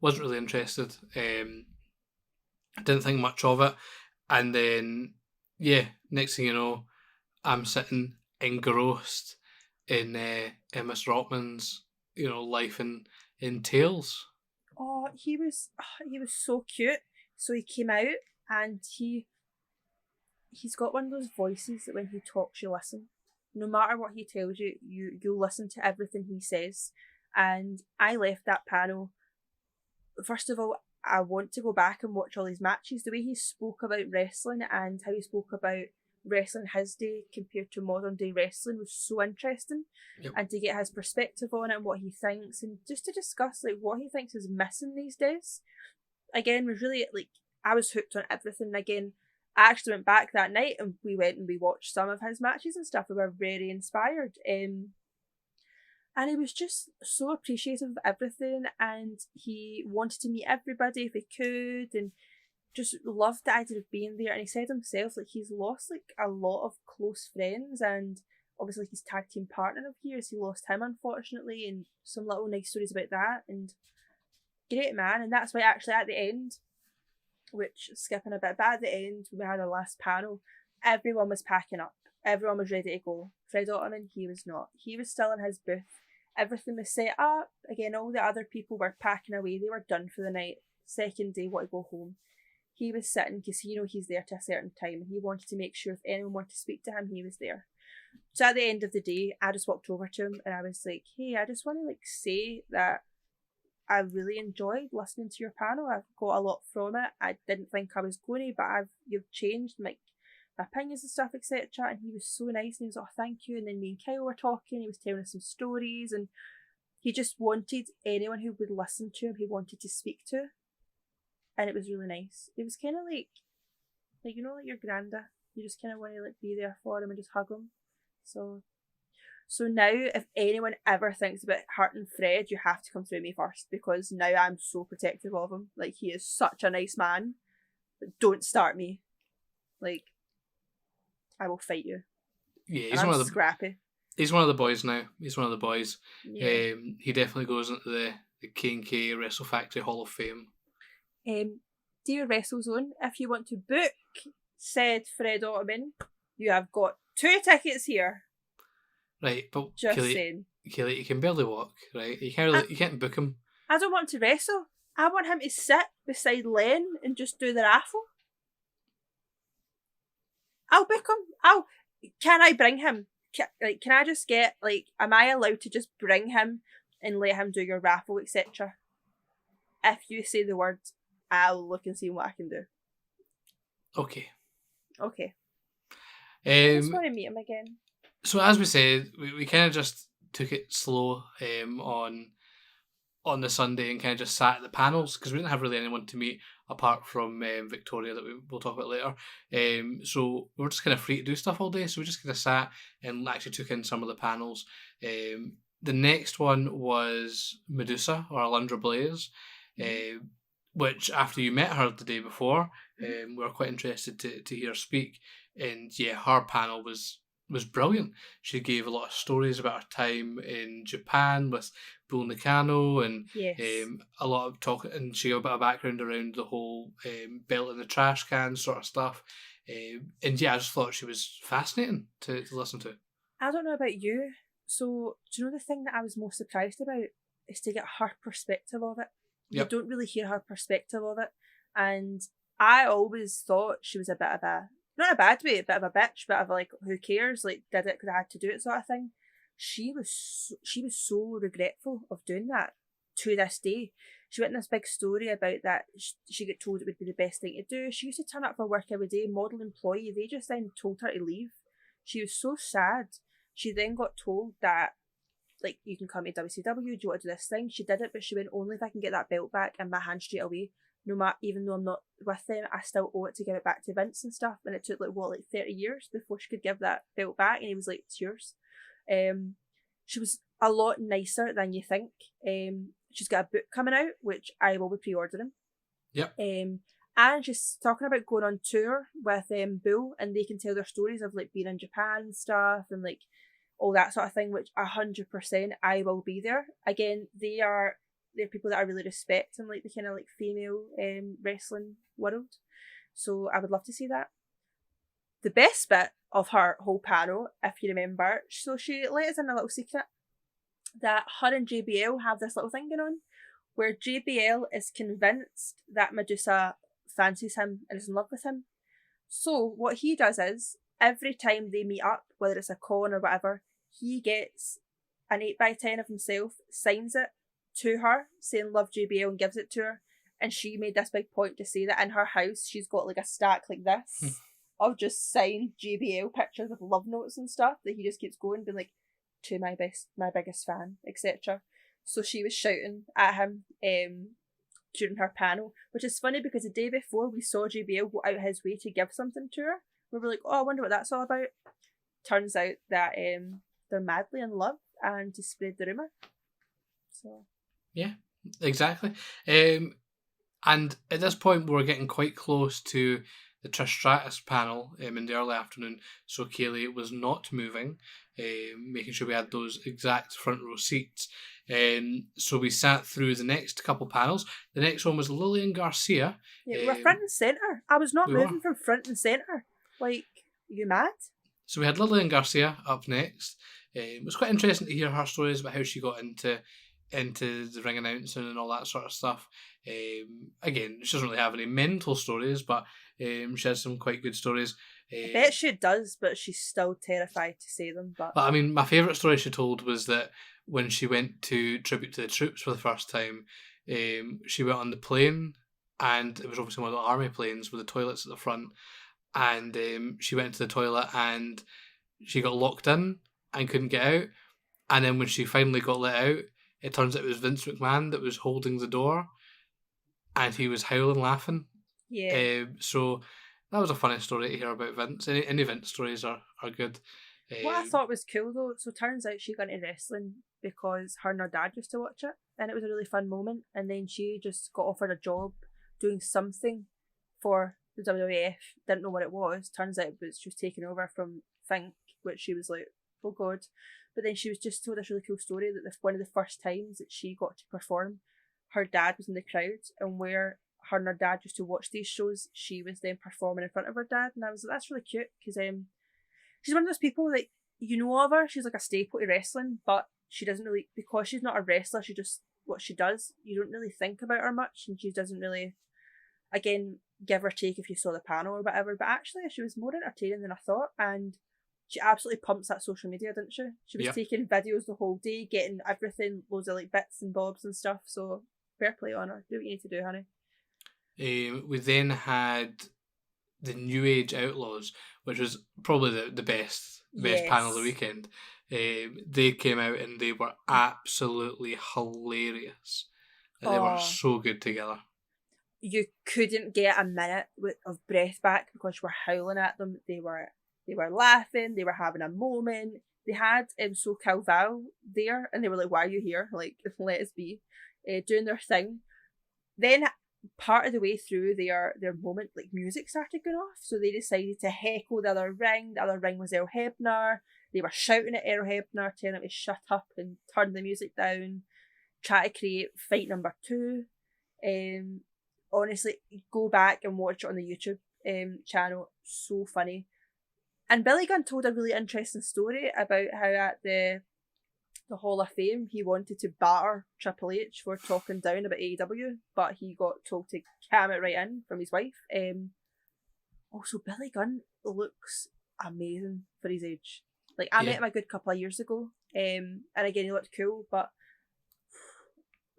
S1: Wasn't really interested. Didn't think much of it. And then, yeah, next thing you know, I'm sitting engrossed in Miss Rotman's, life in Tales.
S2: Oh, he was so cute. So he came out and he's got one of those voices that when he talks you listen. No matter what he tells you, you listen to everything he says. And I left that panel. First of all, I want to go back and watch all his matches. The way he spoke about wrestling and how he spoke about wrestling his day compared to modern day wrestling was so interesting.
S1: Yep.
S2: And to get his perspective on it and what he thinks, and just to discuss like what he thinks is missing these days. Again, was really like, I was hooked on everything. Again, I actually went back that night and we went and we watched some of his matches and stuff. We were very inspired. And he was just so appreciative of everything, and he wanted to meet everybody if he could, and just loved the idea of being there. And he said himself, like, he's lost like a lot of close friends, and obviously his tag team partner of years, he lost him unfortunately, and some little nice stories about that. And great man. And that's why actually at the end, which skipping a bit, but at the end when we had our last panel, everyone was packing up. Everyone was ready to go. Fred Ottoman, he was not. He was still in his booth. Everything was set up. Again, all the other people were packing away. They were done for the night. Second day, want to go home. He was sitting because he's there to a certain time. He wanted to make sure if anyone wanted to speak to him, he was there. So at the end of the day, I just walked over to him and I was like, hey, I just want to like say that I really enjoyed listening to your panel. I've got a lot from it. I didn't think I was going to, but you've changed my opinions and stuff, etc. And he was so nice, and he was like, oh, thank you. And then me and Kyle were talking. He was telling us some stories, and he just wanted anyone who would listen to him, he wanted to speak to. And it was really nice. It was kind of like like your granda. You just kind of want to like be there for him and just hug him. So now, if anyone ever thinks about hurting Fred, you have to come through me first, because now I'm so protective of him. Like, he is such a nice man. But don't start me. Like, I will fight you.
S1: Yeah,
S2: he's one of the scrappy.
S1: He's one of the boys now. He's one of the boys.
S2: Yeah.
S1: He definitely goes into the K&K Wrestle Factory Hall of Fame.
S2: Dear WrestleZone, if you want to book said Fred Ottoman, you have got 2 tickets here.
S1: Right, but
S2: just saying.
S1: Kaylee, you can barely walk, right? You can't book him.
S2: I don't want to wrestle. I want him to sit beside Len and just do the raffle. I'll book him. Can I bring him? Can I just get, like, am I allowed to just bring him and let him do your raffle, etc.? If you say the words, I'll look and see what I can do.
S1: Okay.
S2: Okay. I just
S1: Um,
S2: want to meet him again.
S1: so as we said, we kind of just took it slow on the Sunday and kind of just sat at the panels because we didn't have really anyone to meet apart from Victoria that we'll talk about later. So we were just kind of free to do stuff all day. So we just kind of sat and actually took in some of the panels. The next one was Medusa or Alundra Blaze, which after you met her the day before, we were quite interested to hear her speak. And yeah, her panel was brilliant. She gave a lot of stories about her time in Japan with Bull Nakano and
S2: Yes.
S1: a lot of talk, and she got a bit of background around the whole belt in the trash can sort of stuff. And yeah, I just thought she was fascinating to listen to.
S2: I don't know about you. So, do you know the thing that I was most surprised about is to get her perspective of it. You
S1: Yep.
S2: don't really hear her perspective of it. And I always thought she was a bit of a, not in a bad way, a bit of a bitch, bit of like, who cares? Like, did it because I had to do it sort of thing. She was so regretful of doing that to this day. She went in this big story about that she got told it would be the best thing to do. She used to turn up for work every day, model employee. They just then told her to leave. She was so sad. She then got told that, like, you can come to WCW, do you want to do this thing? She did it, but she went, only if I can get that belt back in my hand straight away. No matter, even though I'm not with them, I still owe it to give it back to Vince and stuff. And it took like 30 years before she could give that belt back, and he was like, it's yours. She was a lot nicer than you think. She's got a book coming out, which I will be pre-ordering.
S1: Yep.
S2: And she's talking about going on tour with Bull, and they can tell their stories of like being in Japan and stuff, and like all that sort of thing. Which 100% I will be there. Again, they're people that I really respect in like the kind of like female wrestling world. So I would love to see that. The best bit of her whole panel, if you remember, so she let us in a little secret that her and JBL have this little thing going on where JBL is convinced that Medusa fancies him and is in love with him. So what he does is, every time they meet up, whether it's a con or whatever, he gets an 8x10 of himself, signs it to her, saying love JBL, and gives it to her. And she made this big point to say that in her house, she's got like a stack like this of just signed JBL pictures with love notes and stuff that he just keeps going, being like, to my biggest fan, etc. So she was shouting at him during her panel, which is funny because the day before we saw JBL go out his way to give something to her. We were like, oh, I wonder what that's all about. Turns out that they're madly in love and to spread the rumour. So
S1: yeah, exactly. And at this point, we were getting quite close to the Trish Stratus panel in the early afternoon, so Kaylee was not moving, making sure we had those exact front row seats. So we sat through the next couple panels. The next one was Lillian Garcia.
S2: yeah, we were front and centre. I was not moving from front and centre. Like, are you mad?
S1: So we had Lillian Garcia up next. It was quite interesting to hear her stories about how she got into the ring announcing and all that sort of stuff. Again, she doesn't really have any mental stories, but she has some quite good stories.
S2: I bet she does, but she's still terrified to say them. But
S1: I mean, my favourite story she told was that when she went to Tribute to the Troops for the first time, she went on the plane, and it was obviously one of the army planes with the toilets at the front, and she went to the toilet and she got locked in and couldn't get out, and then when she finally got let out, it turns out it was Vince McMahon that was holding the door, and he was howling laughing.
S2: yeah.
S1: So that was a funny story to hear about Vince. Any Vince stories are good.
S2: What I thought was cool though, so turns out she got into wrestling because her and her dad used to watch it, and it was a really fun moment. And then she just got offered a job doing something for the WWF, didn't know what it was. Turns out it was she was taking over from Fink, which she was like, oh god. But then she was just told this really cool story that one of the first times that she got to perform, her dad was in the crowd, and where her and her dad used to watch these shows, she was then performing in front of her dad, and I was like, that's really cute because she's one of those people that you know of her. She's like a staple to wrestling, but she doesn't really, because she's not a wrestler. She just what she does. You don't really think about her much, and she doesn't really, again, give or take if you saw the panel or whatever. But actually, she was more entertaining than I thought, and she absolutely pumps that social media, didn't she? She was taking videos the whole day, getting everything, loads of like bits and bobs and stuff. So fair play on her. Do what you need to do, honey.
S1: We then had the New Age Outlaws, which was probably the best panel of the
S2: Yes.
S1: weekend. They came out and they were absolutely hilarious. They were
S2: Oh,
S1: so good together.
S2: you couldn't get a minute of breath back because you were howling at them. They were laughing. They were having a moment. They had So Calval there, and they were like, "Why are you here? Like, let us be," doing their thing. Then part of the way through their moment, like music started going off, so they decided to heckle the other ring. The other ring was Earl Hebner. They were shouting at Earl Hebner, telling him to shut up and turn the music down. Try to create fight number 2. Honestly, go back and watch it on the YouTube channel. So funny. And Billy Gunn told a really interesting story about how at the Hall of Fame he wanted to batter Triple H for talking down about AEW, but he got told to cam it right in from his wife. Also, Billy Gunn looks amazing for his age. Like, I met him a good couple of years ago, and again he looked cool, but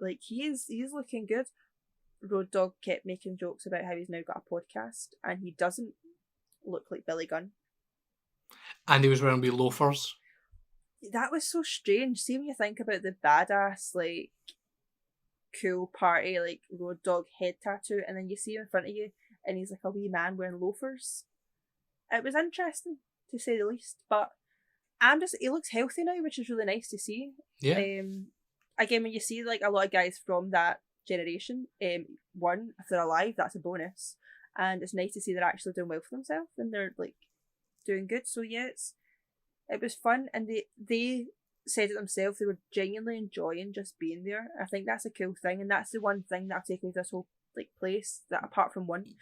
S2: like he's looking good. Road Dogg kept making jokes about how he's now got a podcast, and he doesn't look like Billy Gunn.
S1: And he was wearing wee loafers.
S2: That was so strange. See, when you think about the badass, like, cool party, like, Road Dogg head tattoo, and then you see him in front of you, and he's like a wee man wearing loafers. It was interesting, to say the least, but he looks healthy now, which is really nice to see.
S1: Yeah.
S2: Again, when you see, like, a lot of guys from that generation, one, if they're alive, that's a bonus, and it's nice to see they're actually doing well for themselves, and they're, like, doing good. So yeah, it was fun, and they said it themselves, they were genuinely enjoying just being there. I think that's a cool thing, and that's the one thing that I've taken with this whole, like, place, that apart from one,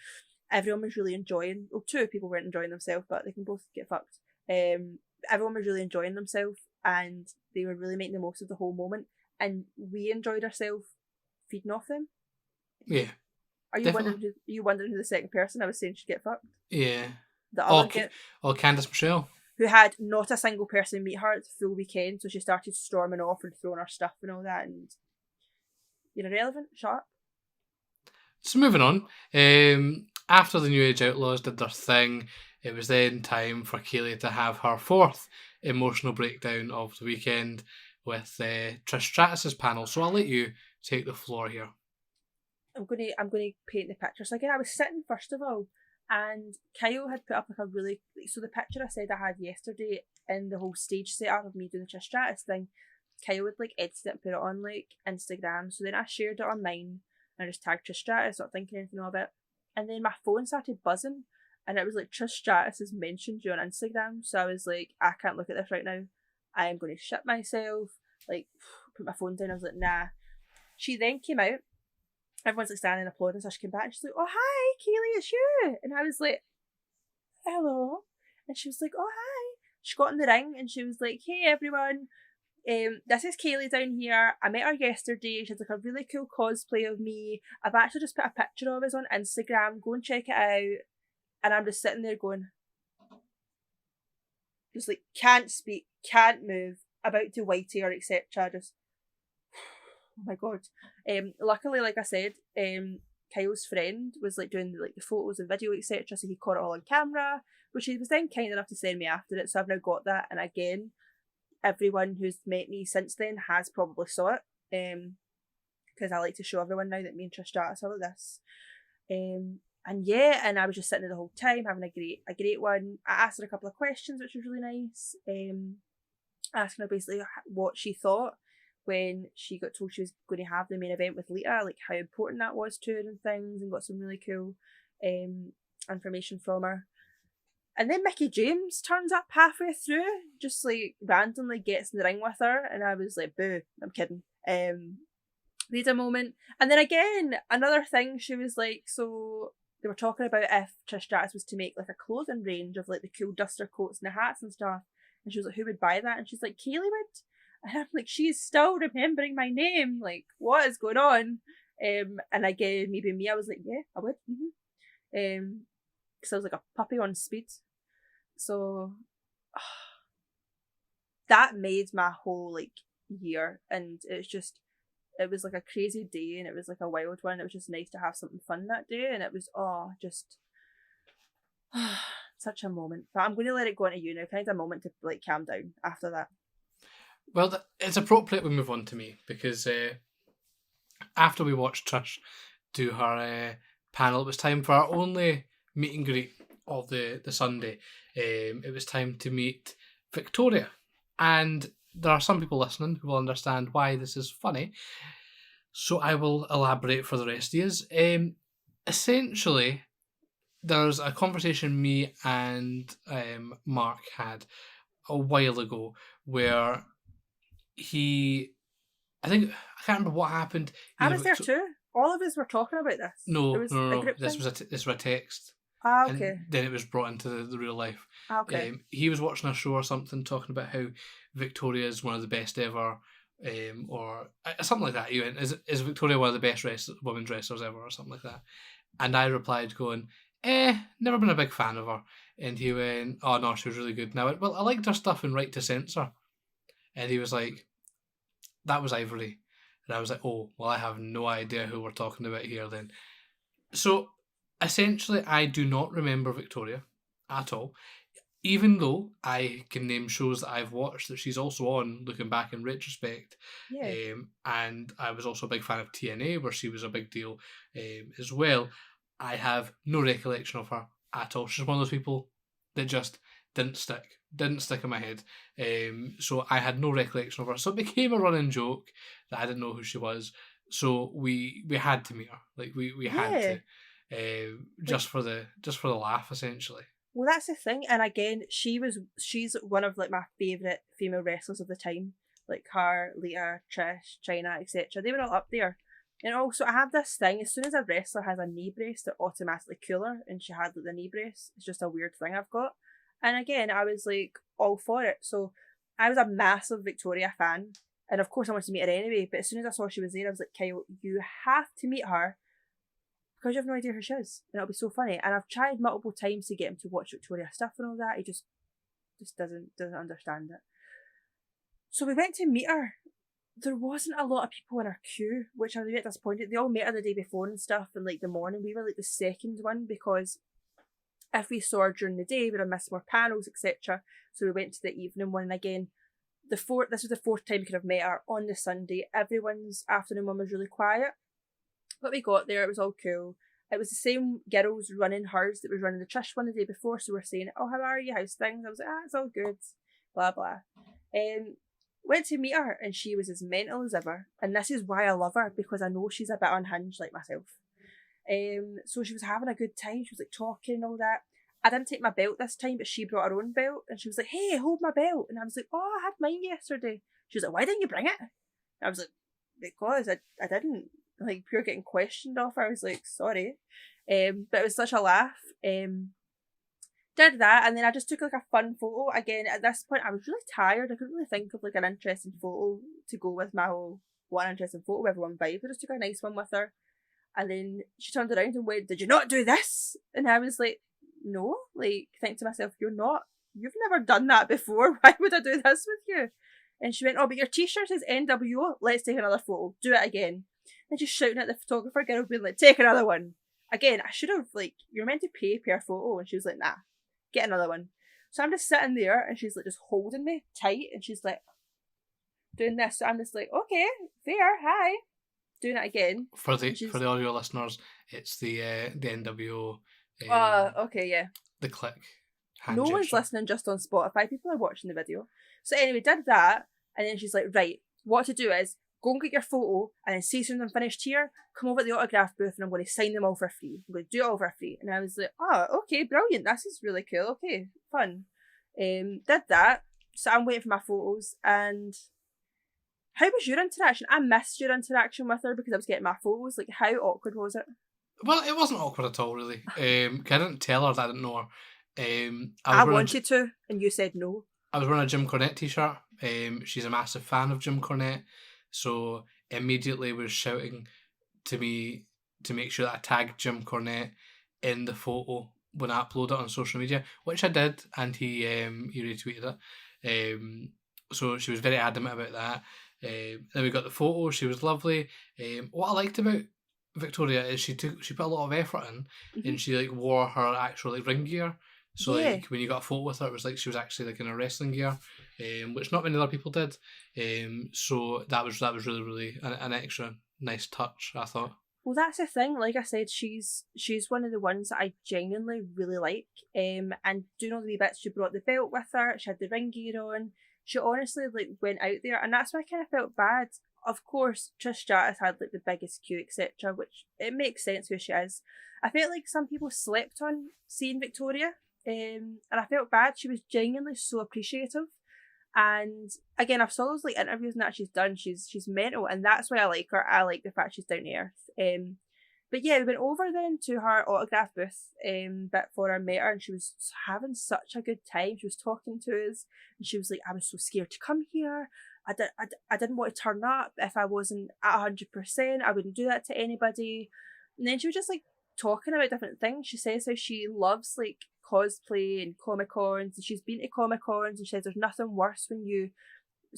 S2: everyone was really enjoying. Well, 2 people weren't enjoying themselves, but they can both get fucked. Everyone was really enjoying themselves, and they were really making the most of the whole moment, and we enjoyed ourselves feeding off them.
S1: Yeah.
S2: Are you wondering who the second person I was saying should get fucked?
S1: Yeah.
S2: The other
S1: Candice Michelle,
S2: who had not a single person meet her the full weekend, so she started storming off and throwing her stuff and all that, and you're irrelevant, shut up.
S1: So moving on, after the New Age Outlaws did their thing, it was then time for Kaylee to have her 4th emotional breakdown of the weekend with Trish Stratus's panel. So I'll let you take the floor here.
S2: I'm gonna paint the picture. So again, I was sitting first of all, and Kyle had put up like a really, so the picture I said I had yesterday in the whole stage setup of me doing the Trish Stratus thing, Kyle would like edit it and put it on like Instagram. So then I shared it on mine and I just tagged Trish Stratus, not thinking anything of it. And then my phone started buzzing, and it was like, Trish Stratus has mentioned you on Instagram. So I was like, I can't look at this right now. I am going to shit myself. Like, put my phone down. I was like, nah. She then came out. Everyone's like standing and applauding, so she came back and she's like, oh, hi, Kaylee, it's you. And I was like, hello. And she was like, oh, hi. She got in the ring and she was like, hey, everyone. This is Kaylee down here. I met her yesterday. She has like a really cool cosplay of me. I've actually just put a picture of us on Instagram. Go and check it out. And I'm just sitting there going, just like, can't speak, can't move, about to whitey or etc. Just, oh my god. Luckily, like I said, Kyle's friend was like doing like the photos and video etc. So he caught it all on camera, which he was then kind enough to send me after it. So I've now got that, and again, everyone who's met me since then has probably saw it. Because I like to show everyone now that me and Trish Stratus are like this. And yeah, and I was just sitting there the whole time having a great one. I asked her a couple of questions, which was really nice. Asking her basically what she thought when she got told she was going to have the main event with Lita, like how important that was to her and things, and got some really cool information from her. And then Mickie James turns up halfway through, just like randomly gets in the ring with her, and I was like, boo, I'm kidding. Need a moment. And then again, another thing, she was like, so they were talking about if Trish Stratus was to make like a clothing range of like the cool duster coats and the hats and stuff. And she was like, who would buy that? And she's like, Kaylee would. And I'm like, she's still remembering my name. Like, what is going on? And again, maybe me, I was like, yeah, I would. Because I was like a puppy on speed. So that made my whole like year, and it was like a crazy day, and it was like a wild one. It was just nice to have something fun that day, and it was just Such a moment. But I'm going to let it go into you now. Can I have a moment to like calm down after that?
S1: Well, it's appropriate we move on to me because after we watched Trish do her panel, it was time for our only meet and greet of the Sunday. It was time to meet Victoria. And there are some people listening who will understand why this is funny. So I will elaborate for the rest of you. Essentially, there's a conversation me and Mark had a while ago where I can't remember what happened.
S2: I was there too. All of us were talking about this.
S1: No.
S2: This
S1: was a text.
S2: Okay.
S1: And then it was brought into the real life.
S2: Okay.
S1: He was watching a show or something talking about how Victoria is one of the best ever, or something like that. He went, is Victoria one of the best women's wrestlers ever, or something like that? And I replied going, never been a big fan of her. And he went, oh no, she was really good. And I went, well, I liked her stuff in Right to Censor. And he was like, that was Ivory. And I was like, oh, well, I have no idea who we're talking about here then. So, essentially, I do not remember Victoria at all. Even though I can name shows that I've watched that she's also on, looking back in retrospect.
S2: Yeah.
S1: And I was also a big fan of TNA, where she was a big deal as well. I have no recollection of her at all. She's one of those people that just didn't stick in my head. So I had no recollection of her. So it became a running joke that I didn't know who she was. So we had to meet her. Like we had to, just for the laugh, essentially.
S2: Well, that's the thing, and again, she's one of like my favourite female wrestlers of the time, like her, Lita, Trish, Chyna, etc. They were all up there. And also, I have this thing, as soon as a wrestler has a knee brace, they're automatically cooler, and she had like the knee brace. It's just a weird thing I've got. And again, I was like all for it. So I was a massive Victoria fan, and of course I wanted to meet her anyway. But as soon as I saw she was there, I was like, Kyle, you have to meet her because you have no idea who she is, and it'll be so funny. And I've tried multiple times to get him to watch Victoria stuff and all that. He just doesn't understand it. So we went to meet her. There wasn't a lot of people in our queue, which I was a bit disappointed. They all met her the day before and stuff, and like the morning. We were like the second one because if we saw her during the day, we'd have missed more panels, etc. So we went to the evening one, and again, this was the fourth time we could have met her on the Sunday. Everyone's afternoon one was really quiet. But we got there, it was all cool. It was the same girls running hers that was running the Trish one the day before, so we're saying, oh, how are you, how's things? I was like, it's all good, blah, blah. Went to meet her, and she was as mental as ever. And this is why I love her, because I know she's a bit unhinged like myself. So she was having a good time, she was like talking and all that. I didn't take my belt this time, but she brought her own belt, and she was like, hey, hold my belt. And I was like, oh, I had mine yesterday. She was like, why didn't you bring it? And I was like, because I didn't. Like, pure getting questioned off her. I was like, sorry. But it was such a laugh. Did that, and then I just took like a fun photo. Again, at this point, I was really tired. I couldn't really think of like an interesting photo to go with my whole one interesting photo with everyone vibe. I just took a nice one with her. And then she turned around and went, did you not do this? And I was like, no. Like, think to myself, you've never done that before. Why would I do this with you? And she went, oh, but your t-shirt says NWO. Let's take another photo. Do it again. And just shouting at the photographer girl, being like, take another one. Again, I should have, like, you're meant to pay per photo. And she was like, nah, get another one. So I'm just sitting there, and she's like just holding me tight, and she's like doing this. So I'm just like, okay, fair, hi. Doing it again.
S1: For the audio listeners, it's the NWO.
S2: Okay, yeah.
S1: The click.
S2: No one's listening just on Spotify. People are watching the video. So anyway, did that, and then she's like, right, what to do is go and get your photo, and then see soon as I'm finished here, come over to the autograph booth, and I'm going to sign them all for free. I'm going to do it all for free. And I was like, oh, okay, brilliant. This is really cool. Okay, fun. Did that. So I'm waiting for my photos, and how was your interaction? I missed your interaction with her because I was getting my photos. Like, how awkward was it?
S1: Well, it wasn't awkward at all, really. I didn't tell her that I didn't know her.
S2: I wanted to, and you said no.
S1: I was wearing a Jim Cornette t-shirt. She's a massive fan of Jim Cornette, so immediately was shouting to me to make sure that I tagged Jim Cornette in the photo when I upload it on social media, which I did, and he retweeted it. So she was very adamant about that. Then we got the photo. She was lovely. What I liked about Victoria is she put a lot of effort in,
S2: Mhm.
S1: and she like wore her actual like ring gear. So
S2: Yeah.
S1: like when you got a photo with her, it was like she was actually like in a wrestling gear, which not many other people did. So that was really really an extra nice touch, I thought.
S2: Well, that's the thing. Like I said, she's one of the ones that I genuinely really like. And doing all the wee bits, she brought the belt with her. She had the ring gear on. She honestly like went out there, and that's why I kind of felt bad. Of course, Trish Stratus had like the biggest queue, etc., which it makes sense who she is. I felt like some people slept on seeing Victoria, and I felt bad. She was genuinely so appreciative. And again, I've saw those like interviews and that she's done. She's mental, and that's why I like her. I like the fact she's down to earth. But yeah, we went over then to her autograph booth bit for her, met her, and she was having such a good time. She was talking to us, and she was like, "I was so scared to come here. I didn't want to turn up if I wasn't at 100%. I wouldn't do that to anybody." And then she was just like talking about different things. She says how she loves like cosplay and Comic Cons, and she's been to Comic Cons, and she says there's nothing worse when you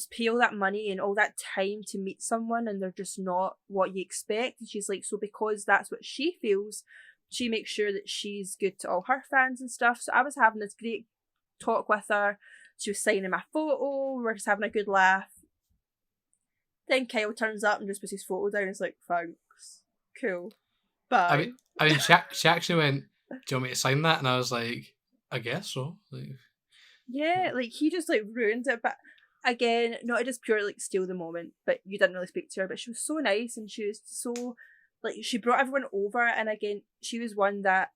S2: pay all that money and all that time to meet someone and they're just not what you expect. And she's like, so because that's what she feels, she makes sure that she's good to all her fans and stuff. So I was having this great talk with her. She was signing my photo. We were just having a good laugh. Then Kyle turns up and just puts his photo down. It's like, thanks, cool, bye.
S1: I mean, she actually went, "Do you want me to sign that?" And I was like, "I guess so." Like,
S2: Yeah, like he just like ruined it. But again, not to just purely like steal the moment, but you didn't really speak to her. But she was so nice, and she was so like she brought everyone over. And again, she was one that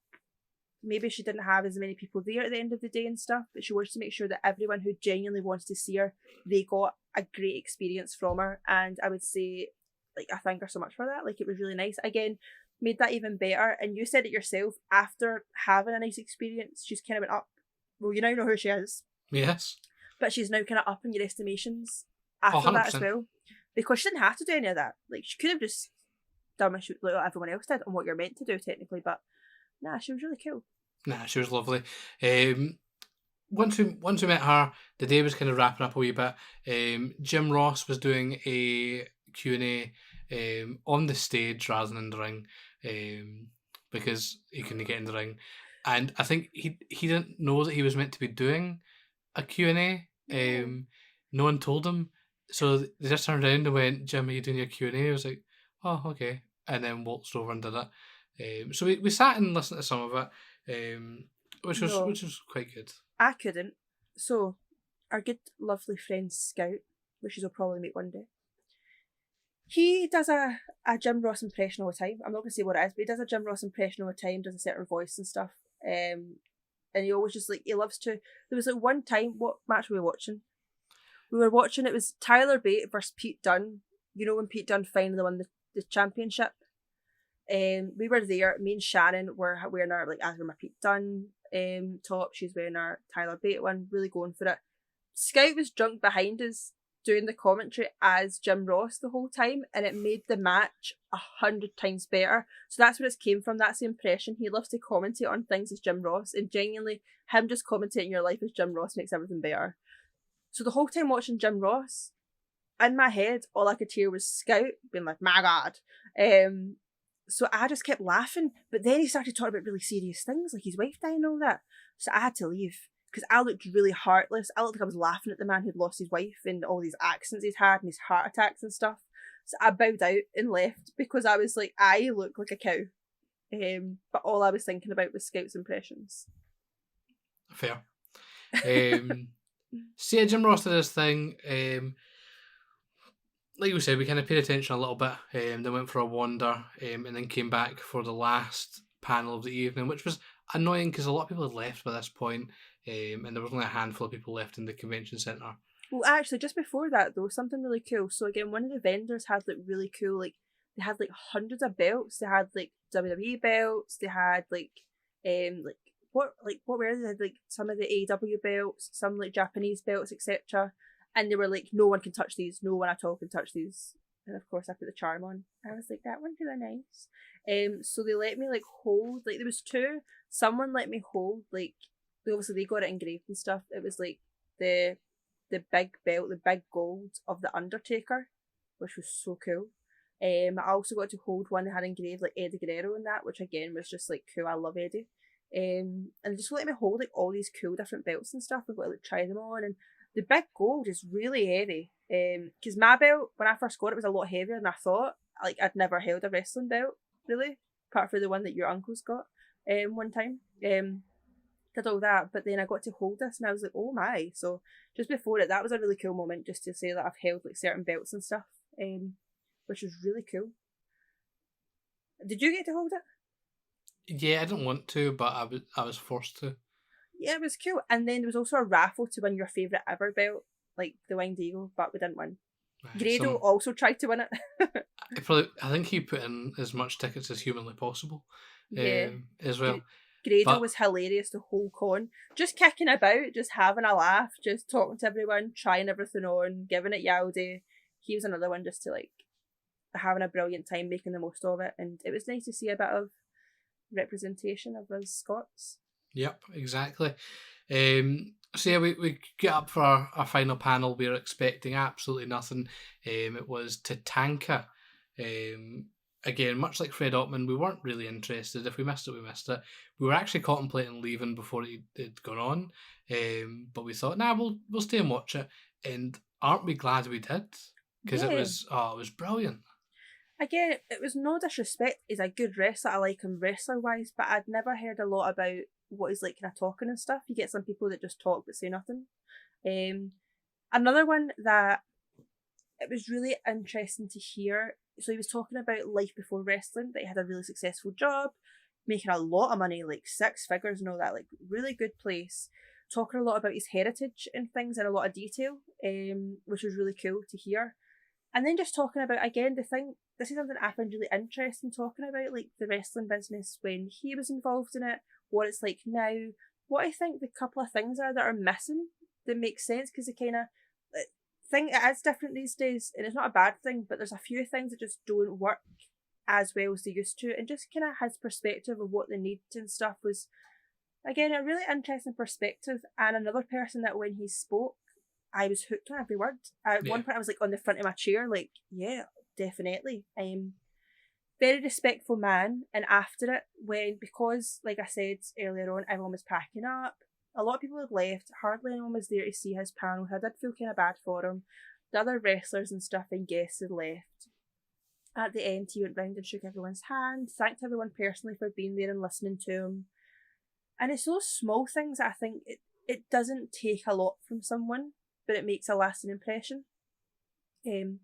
S2: maybe she didn't have as many people there at the end of the day and stuff, but she wanted to make sure that everyone who genuinely wanted to see her, they got a great experience from her. And I would say, like, I thank her so much for that. Like, it was really nice. Again, made that even better. And you said it yourself, after having a nice experience, she's kind of went up. Well, you now know who she is,
S1: yes,
S2: but she's now kind of up in your estimations
S1: oh,
S2: after that as
S1: 100%.
S2: well. Because she didn't have to do any of that. Like, she could have just done what everyone else did and what you're meant to do, technically. But nah, she was really cool.
S1: Nah, she was lovely. Once we met her, the day was kind of wrapping up a wee bit. Jim Ross was doing a Q&A on the stage rather than in the ring, because he couldn't get in the ring, and I think he didn't know that he was meant to be doing a Q&A. No one told him, so they just turned around and went, "Jim, are you doing your Q&A?" I was like, "Oh, okay," and then waltzed over and did it. So we sat and listened to some of it, which
S2: No.
S1: was quite good.
S2: I couldn't. So, our good, lovely friend Scout, which you'll probably meet one day, he does a Jim Ross impression all the time. I'm not going to say what it is, but he does a Jim Ross impression all the time, does a certain voice and stuff. And he always just like, he loves to. There was like one time, what match were we watching? We were watching, it was Tyler Bate versus Pete Dunne. You know when Pete Dunne finally won the championship? We were there. Me and Shannon were wearing our like as my Pete Dunne top. She's wearing our Tyler Bate one. Really going for it. Scout was drunk behind us doing the commentary as Jim Ross the whole time, and it made the match 100 times better. So that's where it came from. That's the impression. He loves to commentate on things as Jim Ross, and genuinely, him just commentating your life as Jim Ross makes everything better. So the whole time watching Jim Ross, in my head, all I could hear was Scout being like, "My God." So I just kept laughing, but then he started talking about really serious things, like his wife dying and all that. So I had to leave, because I looked really heartless. I looked like I was laughing at the man who'd lost his wife and all these accidents he's had and his heart attacks and stuff. So I bowed out and left, because I was like, I look like a cow. But all I was thinking about was Scout's impressions.
S1: Fair. So yeah, Jim Ross did his thing. Like we said, we kind of paid attention a little bit. Then went for a wander, and then came back for the last panel of the evening, which was annoying because a lot of people had left by this point, and there was only a handful of people left in the convention centre.
S2: Well, actually, just before that though, something really cool. So again, one of the vendors had like really cool, like they had like hundreds of belts. They had like WWE belts. They had like what were they? They had like some of the AEW belts, some like Japanese belts, etc. And they were like, no one can touch these. No one at all can touch these. And of course, I put the charm on. I was like, that one's really nice. So they let me like hold, like there was two. Someone let me hold, like obviously they got it engraved and stuff. It was like the big belt, the big gold of the Undertaker, which was so cool. I also got to hold one that had engraved like Eddie Guerrero in that, which again was just like cool. I love Eddie. And they just let me hold like all these cool different belts and stuff. I've got to like try them on, and the big gold is really heavy. Because my belt when I first got it was a lot heavier than I thought. Like I'd never held a wrestling belt really, apart from the one that your uncle's got. One time. Did all that, but then I got to hold this and I was like, oh my. So just before it, that was a really cool moment just to say that I've held like certain belts and stuff, which was really cool. Did you get to hold it?
S1: Yeah, I didn't want to, but I was forced to.
S2: Yeah, it was cool. And then there was also a raffle to win your favourite ever belt, like the Winged Eagle, but we didn't win. Grado also tried to win it.
S1: I think he put in as much tickets as humanly possible.
S2: Yeah.
S1: As well.
S2: Grado was hilarious the whole con. Just kicking about, just having a laugh, just talking to everyone, trying everything on, giving it yaldy. He was another one just to like having a brilliant time, making the most of it. And it was nice to see a bit of representation of us Scots.
S1: Yep, exactly. So yeah, we get up for our final panel. We were expecting absolutely nothing. It was Tatanka. Again, much like Fred Ottman, we weren't really interested. If we missed it, we missed it. We were actually contemplating leaving before it had gone on, but we thought, nah, we'll stay and watch it. And aren't we glad we did? Because it was brilliant.
S2: Again, it was no disrespect. He's a good wrestler. I like him wrestler wise, but I'd never heard a lot about what he's like kind of talking and stuff. You get some people that just talk but say nothing. Another one that it was really interesting to hear. So he was talking about life before wrestling, that he had a really successful job, making a lot of money, like 6 figures and all that, like really good place. Talking a lot about his heritage and things in a lot of detail, which was really cool to hear. And then just talking about, again, this is something I found really interesting, talking about like the wrestling business when he was involved in it, what it's like now, what I think the couple of things are that are missing that make sense, because the kind of thing, it is different these days, and it's not a bad thing, but there's a few things that just don't work as well as they used to, and just kind of his perspective of what they need and stuff was, again, a really interesting perspective. And another person that when he spoke, I was hooked on every word. At one point I was like on the front of my chair, like, yeah, definitely. Very respectful man, and after it, because like I said earlier on, everyone was packing up, a lot of people had left, hardly anyone was there to see his panel. I did feel kind of bad for him. The other wrestlers and stuff and guests had left. At the end, he went round and shook everyone's hand, thanked everyone personally for being there and listening to him. And it's those small things that I think it doesn't take a lot from someone, but it makes a lasting impression. And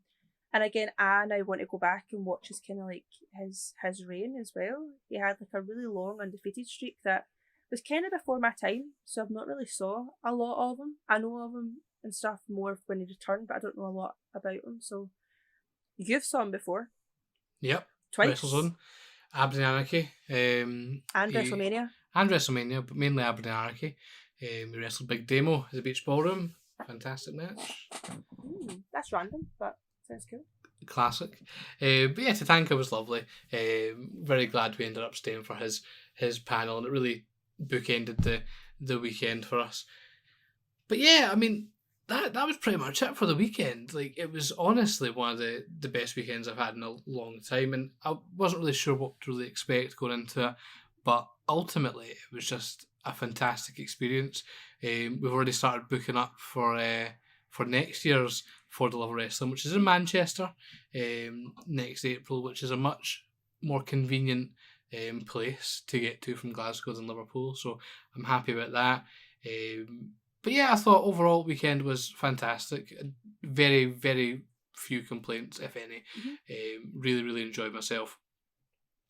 S2: again, I now want to go back and watch his kind of like his reign as well. He had like a really long undefeated streak that was kind of before my time, so I've not really saw a lot of him. I know of him and stuff more when he returned, but I don't know a lot about him. So you've saw him before.
S1: Yep.
S2: Twice.
S1: WrestleZone, Aberdeen Anarchy.
S2: And WrestleMania.
S1: And WrestleMania, but mainly Aberdeen Anarchy. We wrestled Big Demo at the Beach Ballroom. Fantastic match.
S2: That's random, but sounds cool.
S1: Classic. But yeah, Tatanka was lovely. Very glad we ended up staying for his panel, and it really bookended the weekend for us. But yeah, I mean, that was pretty much it for the weekend. Like, it was honestly one of the best weekends I've had in a long time, and I wasn't really sure what to really expect going into it, but ultimately it was just a fantastic experience. We've already started booking up for next year's For the Love of Wrestling, which is in Manchester next April, which is a much more convenient place to get to from Glasgow than Liverpool, so I'm happy about that. But yeah, I thought overall weekend was fantastic. Very, very few complaints, if any. Really, really enjoyed myself.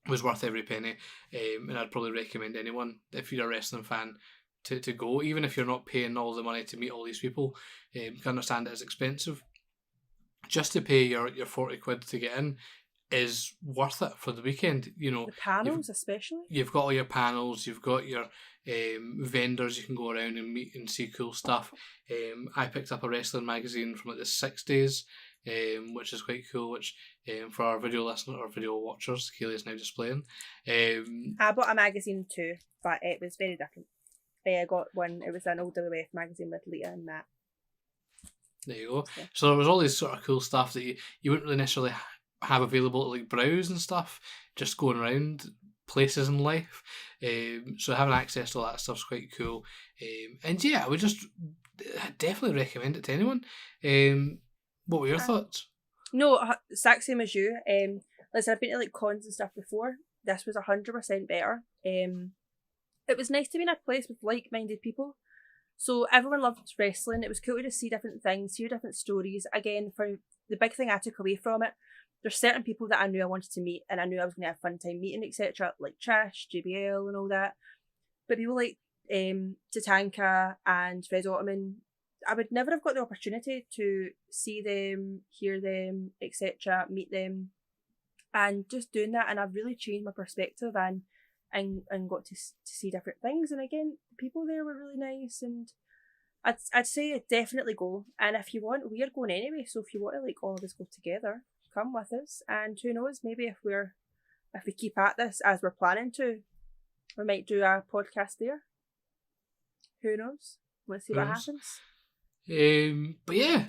S1: It was worth every penny, and I'd probably recommend anyone, if you're a wrestling fan, to go, even if you're not paying all the money to meet all these people. You can understand it is expensive. Just to pay your 40 quid to get in is worth it for the weekend. You know,
S2: the panels especially.
S1: You've got all your panels, you've got your vendors you can go around and meet and see cool stuff. I picked up a wrestling magazine from like the 60s, which is quite cool, which for our video listeners or video watchers, Kaylee is now displaying.
S2: I bought a magazine too, but it was very different. I got one, it was an old WWF magazine with Lita and Matt.
S1: There you go. So there was all this sort of cool stuff that you wouldn't really necessarily have available to like browse and stuff, just going around places in life. So having access to all that stuff's quite cool. And yeah, I would just definitely recommend it to anyone. What were your thoughts?
S2: No, exact same as you. Listen, I've been to like cons and stuff before. This was 100% better. It was nice to be in a place with like-minded people. So everyone loved wrestling. It was cool to just see different things, hear different stories. Again, for the big thing I took away from it, there's certain people that I knew I wanted to meet and I knew I was going to have a fun time meeting, etc. Like Trish, JBL and all that. But people like Tatanka and Fred Ottoman, I would never have got the opportunity to see them, hear them, etc., meet them. And just doing that, and I've really changed my perspective and got to see different things. And again, the people there were really nice, and I'd say definitely go. And if you want, we are going anyway. So if you want to like all of us go together, come with us. And who knows, maybe if we keep at this as we're planning to, we might do a podcast there. Who knows? Let's see what happens.
S1: But yeah,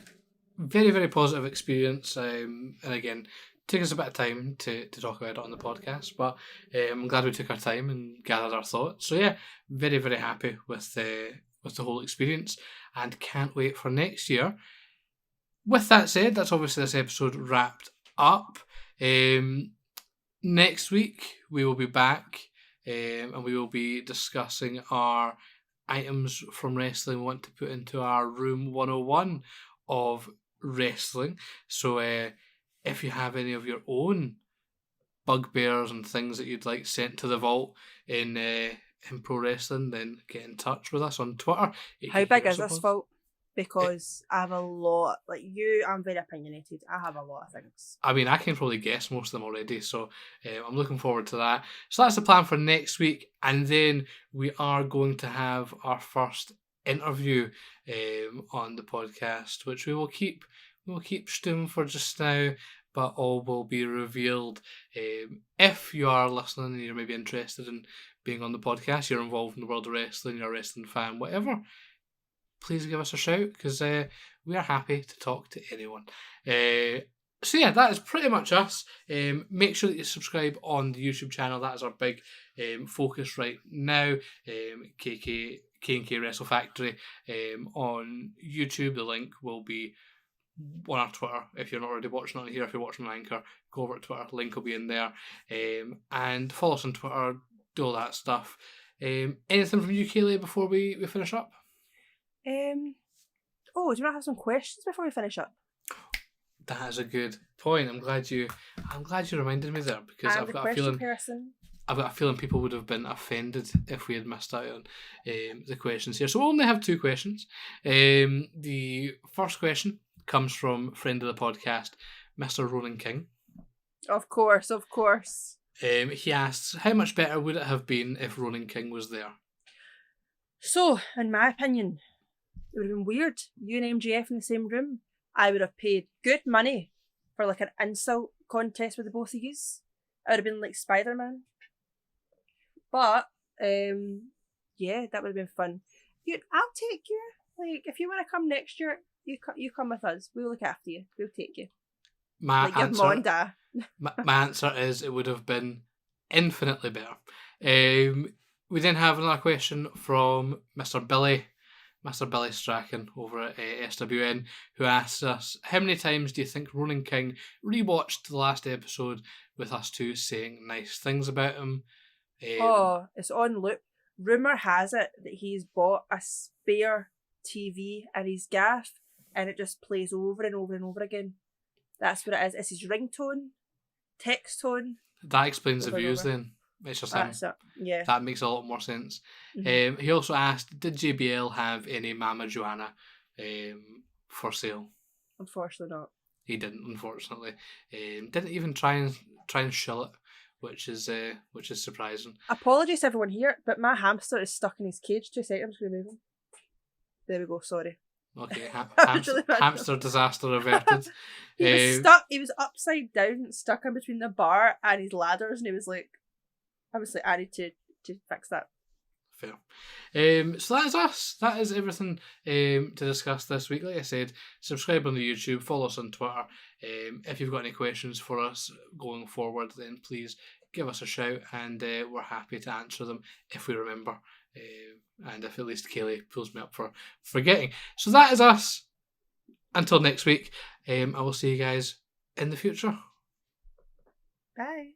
S1: very, very positive experience. And again, took us a bit of time to talk about it on the podcast, but I'm glad we took our time and gathered our thoughts. So yeah, very, very happy with the whole experience and can't wait for next year. With that said, that's obviously this episode wrapped up. Next week we will be back and we will be discussing our items from wrestling we want to put into our room 101 of wrestling. So if you have any of your own bugbears and things that you'd like sent to the vault in pro wrestling, then get in touch with us on Twitter.
S2: How big is this vault? Because I have a lot, like you, I'm very opinionated. I have a lot of things.
S1: I mean, I can probably guess most of them already, so I'm looking forward to that. So that's the plan for next week, and then we are going to have our first interview on the podcast, which we will keep stewing for just now, but all will be revealed. If you are listening and you're maybe interested in being on the podcast, you're involved in the world of wrestling, you're a wrestling fan, whatever, please give us a shout, because we are happy to talk to anyone. So yeah, that is pretty much us. Make sure that you subscribe on the YouTube channel. That is our big focus right now. K&K Wrestle Factory on YouTube. The link will be on our Twitter. If you're not already watching on here, if you're watching on Anchor, go over to Twitter. Link will be in there. And follow us on Twitter. Do all that stuff. Anything from you, Kaylee, before we finish up?
S2: Do you want to have some questions before we finish up?
S1: That is a good point. I'm glad you reminded me there, because I've got a feeling people would have been offended if we had missed out on the questions here. So we'll only have two questions. The first question comes from friend of the podcast, Mr. Ronan King.
S2: Of course.
S1: He asks, how much better would it have been if Ronan King was there?
S2: So, in my opinion, it would have been weird. You and MJF in the same room. I would have paid good money for like an insult contest with the both of yous. I would have been like Spider-Man. But, yeah, that would have been fun. I'll take you. Like, if you want to come next year, you come with us. We'll look after you. We'll take you.
S1: My answer is it would have been infinitely better. We then have another question from Mr. Billy Strachan over at SWN, who asks us, how many times do you think Ronan King rewatched the last episode with us two saying nice things about him?
S2: It's on loop. Rumour has it that he's bought a spare TV in his gaff and it just plays over and over and over again. That's what it is. It's his ringtone, text tone.
S1: That explains the views then. It's just him.
S2: Yeah.
S1: That makes a lot more sense. Mm-hmm. He also asked, did JBL have any Mama Joanna for sale?
S2: Unfortunately not.
S1: He didn't, unfortunately. Didn't even try and shill it, which is surprising.
S2: Apologies to everyone here, but my hamster is stuck in his cage. 2 seconds, I'm going to move him. There we go, sorry.
S1: Okay, hamster disaster averted.
S2: He was stuck. He was upside down, stuck in between the bar and his ladders, and he was like, I need to fix that.
S1: Fair. So that is us. That is everything to discuss this week. Like I said, subscribe on the YouTube, follow us on Twitter. If you've got any questions for us going forward, then please give us a shout, and we're happy to answer them if we remember. And if at least Kaylee pulls me up for forgetting. So that is us. Until next week, I will see you guys in the future.
S2: Bye.